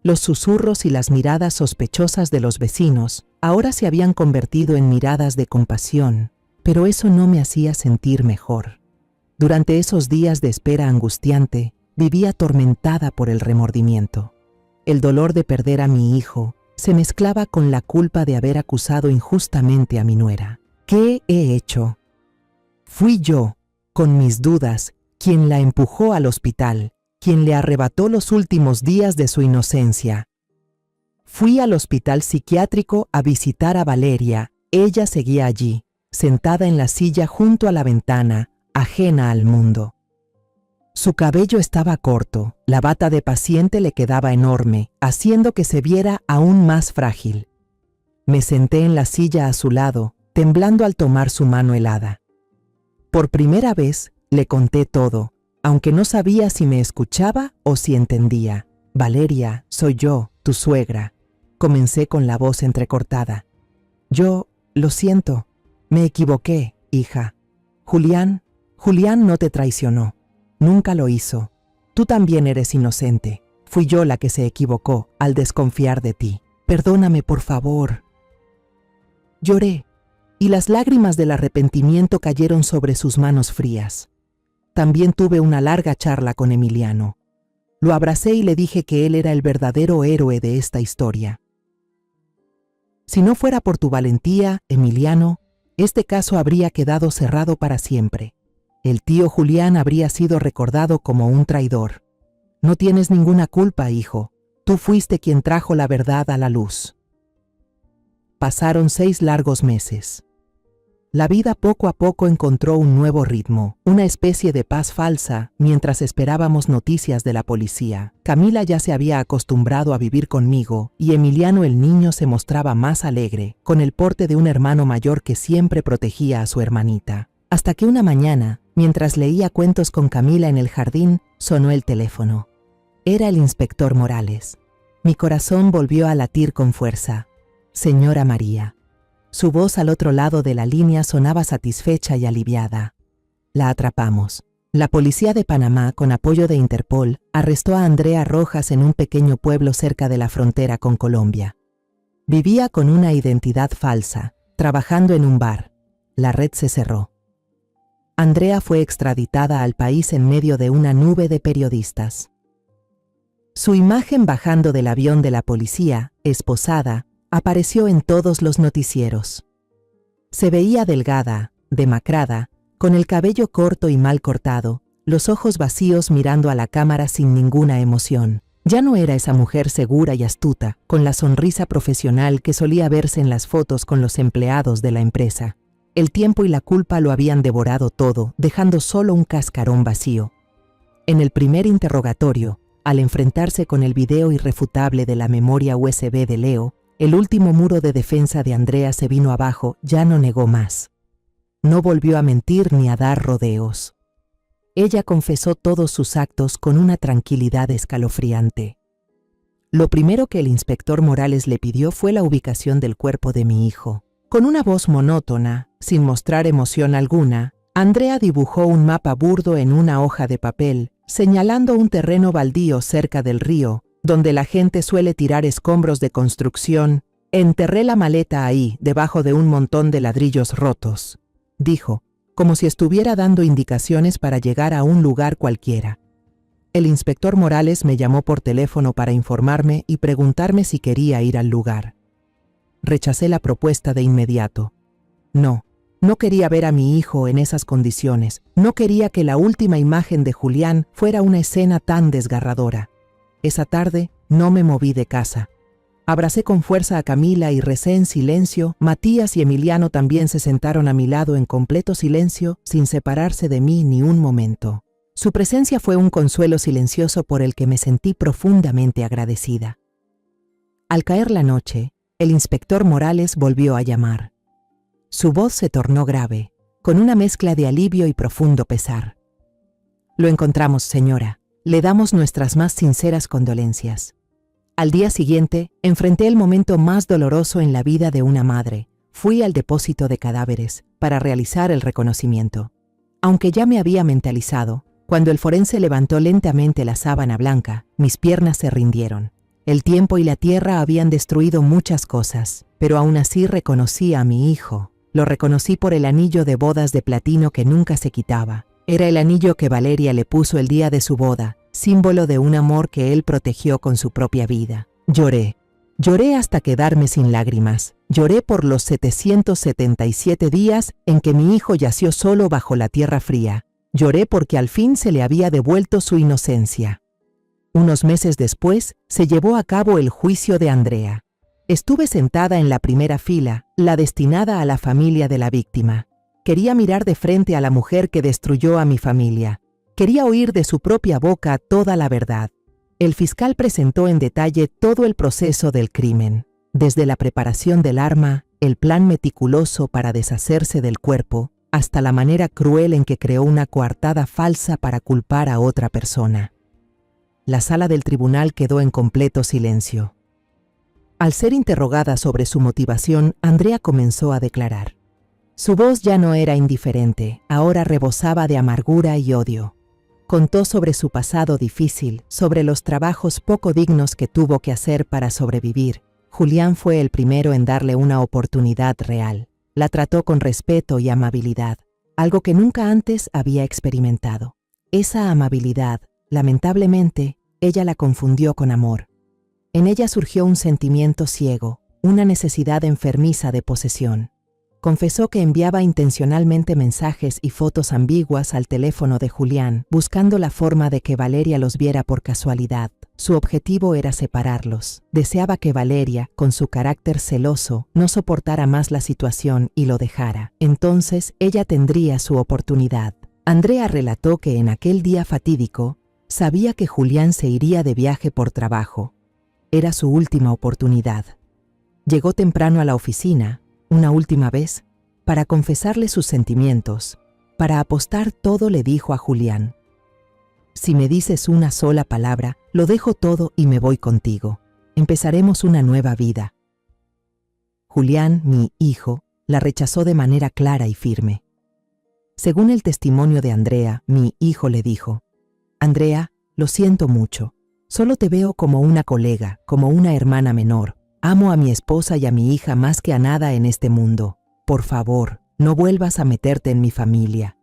[SPEAKER 1] Los susurros y las miradas sospechosas de los vecinos ahora se habían convertido en miradas de compasión, pero eso no me hacía sentir mejor. Durante esos días de espera angustiante, vivía atormentada por el remordimiento. El dolor de perder a mi hijo se mezclaba con la culpa de haber acusado injustamente a mi nuera. ¿Qué he hecho? Fui yo, con mis dudas, quien la empujó al hospital, quien le arrebató los últimos días de su inocencia. Fui al hospital psiquiátrico a visitar a Valeria. Ella seguía allí, sentada en la silla junto a la ventana, ajena al mundo. Su cabello estaba corto, la bata de paciente le quedaba enorme, haciendo que se viera aún más frágil. Me senté en la silla a su lado, temblando al tomar su mano helada. Por primera vez le conté todo, aunque no sabía si me escuchaba o si entendía. Valeria, soy yo, tu suegra. Comencé con la voz entrecortada. Yo, lo siento, me equivoqué, hija. Julián no te traicionó. Nunca lo hizo. Tú también eres inocente. Fui yo la que se equivocó al desconfiar de ti. Perdóname, por favor. Lloré, y las lágrimas del arrepentimiento cayeron sobre sus manos frías. También tuve una larga charla con Emiliano. Lo abracé y le dije que él era el verdadero héroe de esta historia. Si no fuera por tu valentía, Emiliano, este caso habría quedado cerrado para siempre. El tío Julián habría sido recordado como un traidor. No tienes ninguna culpa, hijo. Tú fuiste quien trajo la verdad a la luz. Pasaron 6 largos meses. La vida poco a poco encontró un nuevo ritmo, una especie de paz falsa, mientras esperábamos noticias de la policía. Camila ya se había acostumbrado a vivir conmigo y Emiliano el niño se mostraba más alegre, con el porte de un hermano mayor que siempre protegía a su hermanita. Hasta que una mañana, mientras leía cuentos con Camila en el jardín, sonó el teléfono. Era el inspector Morales. Mi corazón volvió a latir con fuerza. Señora María. Su voz al otro lado de la línea sonaba satisfecha y aliviada. La atrapamos. La policía de Panamá, con apoyo de Interpol, arrestó a Andrea Rojas en un pequeño pueblo cerca de la frontera con Colombia. Vivía con una identidad falsa, trabajando en un bar. La red se cerró. Andrea fue extraditada al país en medio de una nube de periodistas. Su imagen bajando del avión de la policía, esposada, apareció en todos los noticieros. Se veía delgada, demacrada, con el cabello corto y mal cortado, los ojos vacíos mirando a la cámara sin ninguna emoción. Ya no era esa mujer segura y astuta, con la sonrisa profesional que solía verse en las fotos con los empleados de la empresa. El tiempo y la culpa lo habían devorado todo, dejando solo un cascarón vacío. En el primer interrogatorio, al enfrentarse con el video irrefutable de la memoria USB de Leo, el último muro de defensa de Andrea se vino abajo, ya no negó más. No volvió a mentir ni a dar rodeos. Ella confesó todos sus actos con una tranquilidad escalofriante. Lo primero que el inspector Morales le pidió fue la ubicación del cuerpo de mi hijo. Con una voz monótona, sin mostrar emoción alguna, Andrea dibujó un mapa burdo en una hoja de papel, señalando un terreno baldío cerca del río, donde la gente suele tirar escombros de construcción. Enterré la maleta ahí, debajo de un montón de ladrillos rotos, dijo, como si estuviera dando indicaciones para llegar a un lugar cualquiera. El inspector Morales me llamó por teléfono para informarme y preguntarme si quería ir al lugar. Rechacé la propuesta de inmediato. No quería ver a mi hijo en esas condiciones. No quería que la última imagen de Julián fuera una escena tan desgarradora. Esa tarde no me moví de casa. Abracé con fuerza a Camila y recé en silencio. Matías y Emiliano también se sentaron a mi lado en completo silencio, sin separarse de mí ni un momento. Su presencia fue un consuelo silencioso por el que me sentí profundamente agradecida. Al caer la noche, el inspector Morales volvió a llamar. Su voz se tornó grave, con una mezcla de alivio y profundo pesar. Lo encontramos, señora. Le damos nuestras más sinceras condolencias. Al día siguiente, enfrenté el momento más doloroso en la vida de una madre. Fui al depósito de cadáveres para realizar el reconocimiento. Aunque ya me había mentalizado, cuando el forense levantó lentamente la sábana blanca, mis piernas se rindieron. El tiempo y la tierra habían destruido muchas cosas, pero aún así reconocí a mi hijo. Lo reconocí por el anillo de bodas de platino que nunca se quitaba. Era el anillo que Valeria le puso el día de su boda, símbolo de un amor que él protegió con su propia vida. Lloré hasta quedarme sin lágrimas. Lloré por los 777 días en que mi hijo yació solo bajo la tierra fría. Lloré porque al fin se le había devuelto su inocencia. Unos meses después, se llevó a cabo el juicio de Andrea. Estuve sentada en la primera fila, la destinada a la familia de la víctima. Quería mirar de frente a la mujer que destruyó a mi familia. Quería oír de su propia boca toda la verdad. El fiscal presentó en detalle todo el proceso del crimen, desde la preparación del arma, el plan meticuloso para deshacerse del cuerpo, hasta la manera cruel en que creó una coartada falsa para culpar a otra persona. La sala del tribunal quedó en completo silencio. Al ser interrogada sobre su motivación, Andrea comenzó a declarar. Su voz ya no era indiferente, ahora rebosaba de amargura y odio. Contó sobre su pasado difícil, sobre los trabajos poco dignos que tuvo que hacer para sobrevivir. Julián fue el primero en darle una oportunidad real. La trató con respeto y amabilidad, algo que nunca antes había experimentado. Esa amabilidad, lamentablemente, ella la confundió con amor. En ella surgió un sentimiento ciego, una necesidad enfermiza de posesión. Confesó que enviaba intencionalmente mensajes y fotos ambiguas al teléfono de Julián, buscando la forma de que Valeria los viera por casualidad. Su objetivo era separarlos. Deseaba que Valeria, con su carácter celoso, no soportara más la situación y lo dejara. Entonces, ella tendría su oportunidad. Andrea relató que en aquel día fatídico, sabía que Julián se iría de viaje por trabajo. Era su última oportunidad. Llegó temprano a la oficina, una última vez, para confesarle sus sentimientos. Para apostar todo le dijo a Julián: si me dices una sola palabra, lo dejo todo y me voy contigo. Empezaremos una nueva vida. Julián, mi hijo, la rechazó de manera clara y firme. Según el testimonio de Andrea, mi hijo le dijo: Andrea, lo siento mucho. Solo te veo como una colega, como una hermana menor. Amo a mi esposa y a mi hija más que a nada en este mundo. Por favor, no vuelvas a meterte en mi familia.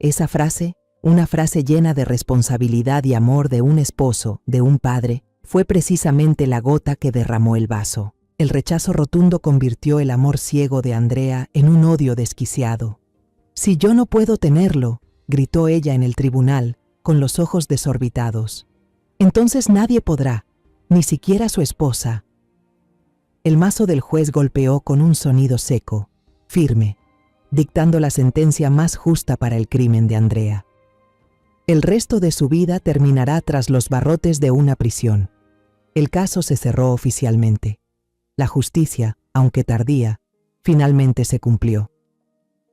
[SPEAKER 1] Esa frase, una frase llena de responsabilidad y amor de un esposo, de un padre, fue precisamente la gota que derramó el vaso. El rechazo rotundo convirtió el amor ciego de Andrea en un odio desquiciado. Si yo no puedo tenerlo, gritó ella en el tribunal, con los ojos desorbitados. Entonces nadie podrá, ni siquiera su esposa. El mazo del juez golpeó con un sonido seco, firme, dictando la sentencia más justa para el crimen de Andrea. El resto de su vida terminará tras los barrotes de una prisión. El caso se cerró oficialmente. La justicia, aunque tardía, finalmente se cumplió.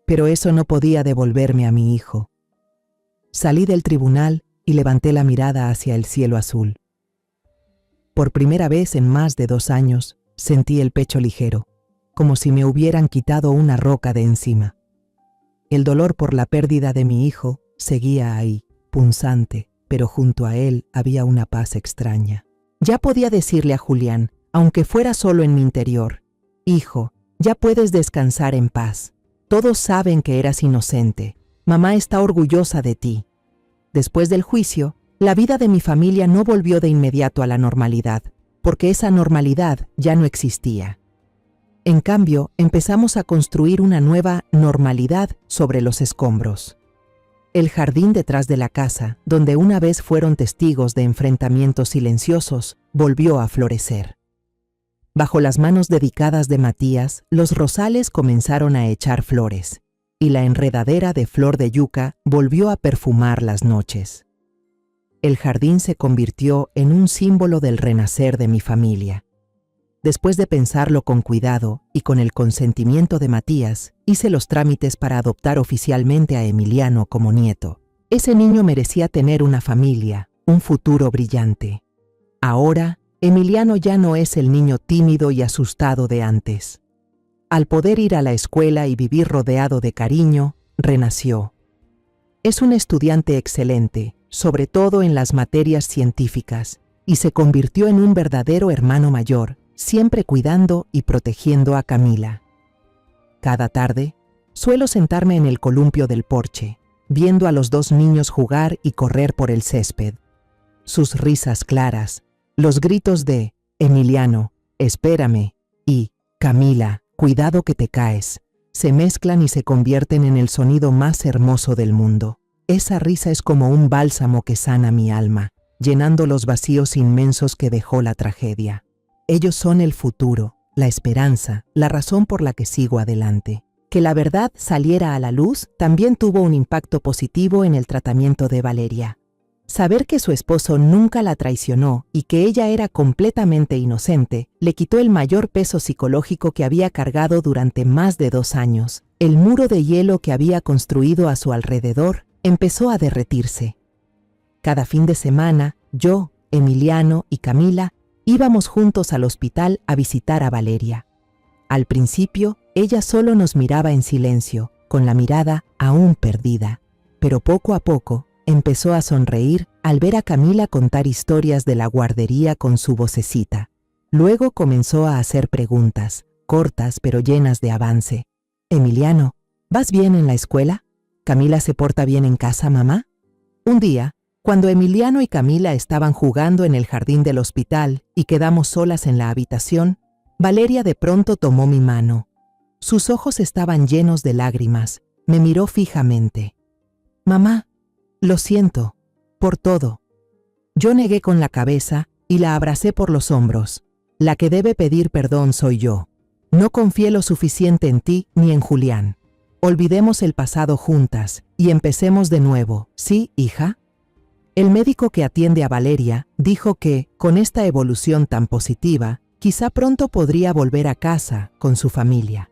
[SPEAKER 1] Pero eso no podía devolverme a mi hijo. Salí del tribunal y levanté la mirada hacia el cielo azul. Por primera vez en más de 2 años, sentí el pecho ligero, como si me hubieran quitado una roca de encima. El dolor por la pérdida de mi hijo seguía ahí, punzante, pero junto a él había una paz extraña. Ya podía decirle a Julián, aunque fuera solo en mi interior: hijo, ya puedes descansar en paz. Todos saben que eras inocente. Mamá está orgullosa de ti. Después del juicio, la vida de mi familia no volvió de inmediato a la normalidad, porque esa normalidad ya no existía. En cambio, empezamos a construir una nueva normalidad sobre los escombros. El jardín detrás de la casa, donde una vez fueron testigos de enfrentamientos silenciosos, volvió a florecer. Bajo las manos dedicadas de Matías, los rosales comenzaron a echar flores, y la enredadera de flor de yuca volvió a perfumar las noches. El jardín se convirtió en un símbolo del renacer de mi familia. Después de pensarlo con cuidado y con el consentimiento de Matías, hice los trámites para adoptar oficialmente a Emiliano como nieto. Ese niño merecía tener una familia, un futuro brillante. Ahora, Emiliano ya no es el niño tímido y asustado de antes. Al poder ir a la escuela y vivir rodeado de cariño, renació. Es un estudiante excelente, sobre todo en las materias científicas, y se convirtió en un verdadero hermano mayor, siempre cuidando y protegiendo a Camila. Cada tarde, suelo sentarme en el columpio del porche, viendo a los 2 niños jugar y correr por el césped. Sus risas claras, los gritos de «Emiliano, espérame» y Camila, cuidado que te caes. Se mezclan y se convierten en el sonido más hermoso del mundo. Esa risa es como un bálsamo que sana mi alma, llenando los vacíos inmensos que dejó la tragedia. Ellos son el futuro, la esperanza, la razón por la que sigo adelante. Que la verdad saliera a la luz también tuvo un impacto positivo en el tratamiento de Valeria. Saber que su esposo nunca la traicionó y que ella era completamente inocente le quitó el mayor peso psicológico que había cargado durante más de 2 años. El muro de hielo que había construido a su alrededor empezó a derretirse. Cada fin de semana, yo, Emiliano y Camila íbamos juntos al hospital a visitar a Valeria. Al principio, ella solo nos miraba en silencio, con la mirada aún perdida, pero poco a poco empezó a sonreír al ver a Camila contar historias de la guardería con su vocecita. Luego comenzó a hacer preguntas, cortas pero llenas de avance. Emiliano, ¿vas bien en la escuela? ¿Camila se porta bien en casa, mamá? Un día, cuando Emiliano y Camila estaban jugando en el jardín del hospital y quedamos solas en la habitación, Valeria de pronto tomó mi mano. Sus ojos estaban llenos de lágrimas. Me miró fijamente. Mamá, lo siento, por todo. Yo negué con la cabeza y la abracé por los hombros. La que debe pedir perdón soy yo. No confié lo suficiente en ti ni en Julián. Olvidemos el pasado juntas y empecemos de nuevo, ¿sí, hija? El médico que atiende a Valeria dijo que, con esta evolución tan positiva, quizá pronto podría volver a casa con su familia.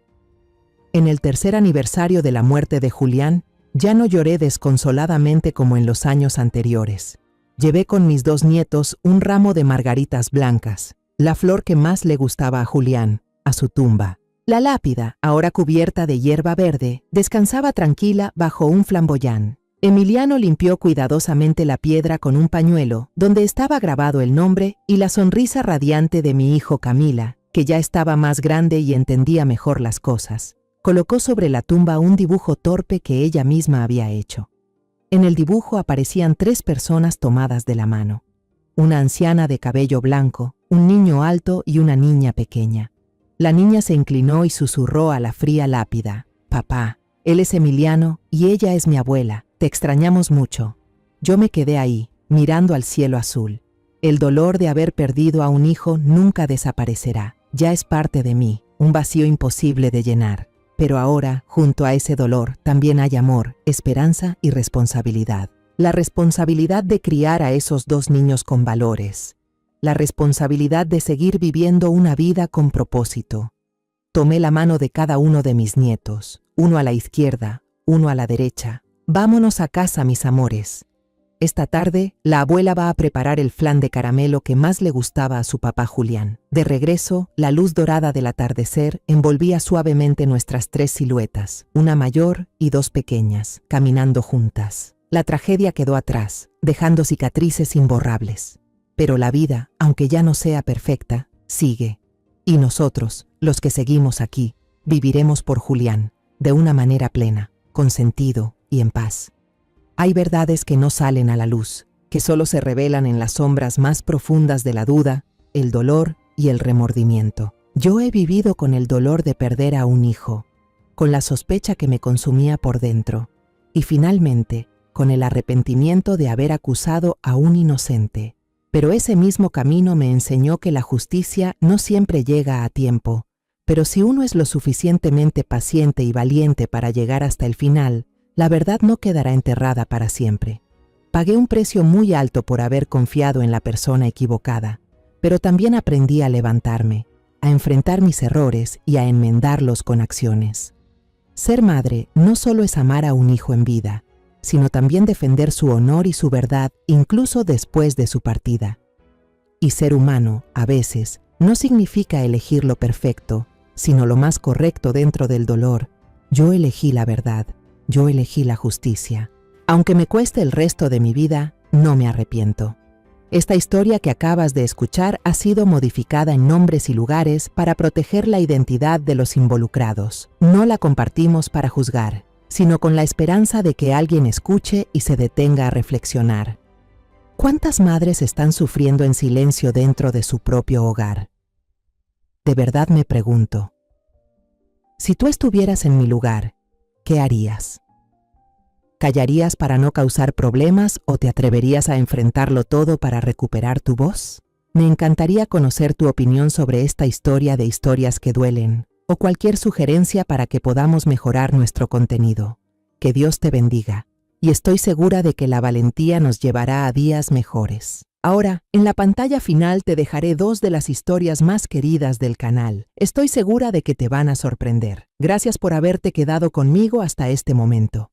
[SPEAKER 1] En el 3er aniversario de la muerte de Julián, ya no lloré desconsoladamente como en los años anteriores. Llevé con mis 2 nietos un ramo de margaritas blancas, la flor que más le gustaba a Julián, a su tumba. La lápida, ahora cubierta de hierba verde, descansaba tranquila bajo un flamboyán. Emiliano limpió cuidadosamente la piedra con un pañuelo, donde estaba grabado el nombre y la sonrisa radiante de mi hijo Camila, que ya estaba más grande y entendía mejor las cosas. Colocó sobre la tumba un dibujo torpe que ella misma había hecho. En el dibujo aparecían 3 personas tomadas de la mano. Una anciana de cabello blanco, un niño alto y una niña pequeña. La niña se inclinó y susurró a la fría lápida: «Papá, él es Emiliano y ella es mi abuela. Te extrañamos mucho». Yo me quedé ahí, mirando al cielo azul. El dolor de haber perdido a un hijo nunca desaparecerá. Ya es parte de mí, un vacío imposible de llenar. Pero ahora, junto a ese dolor, también hay amor, esperanza y responsabilidad. La responsabilidad de criar a esos 2 niños con valores. La responsabilidad de seguir viviendo una vida con propósito. Tomé la mano de cada uno de mis nietos, uno a la izquierda, uno a la derecha. Vámonos a casa, mis amores. Esta tarde, la abuela va a preparar el flan de caramelo que más le gustaba a su papá Julián. De regreso, la luz dorada del atardecer envolvía suavemente nuestras 3 siluetas, una mayor y 2 pequeñas, caminando juntas. La tragedia quedó atrás, dejando cicatrices imborrables. Pero la vida, aunque ya no sea perfecta, sigue. Y nosotros, los que seguimos aquí, viviremos por Julián, de una manera plena, con sentido y en paz. Hay verdades que no salen a la luz, que solo se revelan en las sombras más profundas de la duda, el dolor y el remordimiento. Yo he vivido con el dolor de perder a un hijo, con la sospecha que me consumía por dentro, y finalmente, con el arrepentimiento de haber acusado a un inocente. Pero ese mismo camino me enseñó que la justicia no siempre llega a tiempo, pero si uno es lo suficientemente paciente y valiente para llegar hasta el final, la verdad no quedará enterrada para siempre. Pagué un precio muy alto por haber confiado en la persona equivocada, pero también aprendí a levantarme, a enfrentar mis errores y a enmendarlos con acciones. Ser madre no solo es amar a un hijo en vida, sino también defender su honor y su verdad incluso después de su partida. Y ser humano, a veces, no significa elegir lo perfecto, sino lo más correcto dentro del dolor. Yo elegí la verdad. Yo elegí la justicia. Aunque me cueste el resto de mi vida, no me arrepiento. Esta historia que acabas de escuchar ha sido modificada en nombres y lugares para proteger la identidad de los involucrados. No la compartimos para juzgar, sino con la esperanza de que alguien escuche y se detenga a reflexionar. ¿Cuántas madres están sufriendo en silencio dentro de su propio hogar? De verdad me pregunto, Si tú estuvieras en mi lugar, ¿qué harías? ¿Callarías para no causar problemas o te atreverías a enfrentarlo todo para recuperar tu voz? Me encantaría conocer tu opinión sobre esta historia de historias que duelen, o cualquier sugerencia para que podamos mejorar nuestro contenido. Que Dios te bendiga, y estoy segura de que la valentía nos llevará a días mejores. Ahora, en la pantalla final te dejaré 2 de las historias más queridas del canal. Estoy segura de que te van a sorprender. Gracias por haberte quedado conmigo hasta este momento.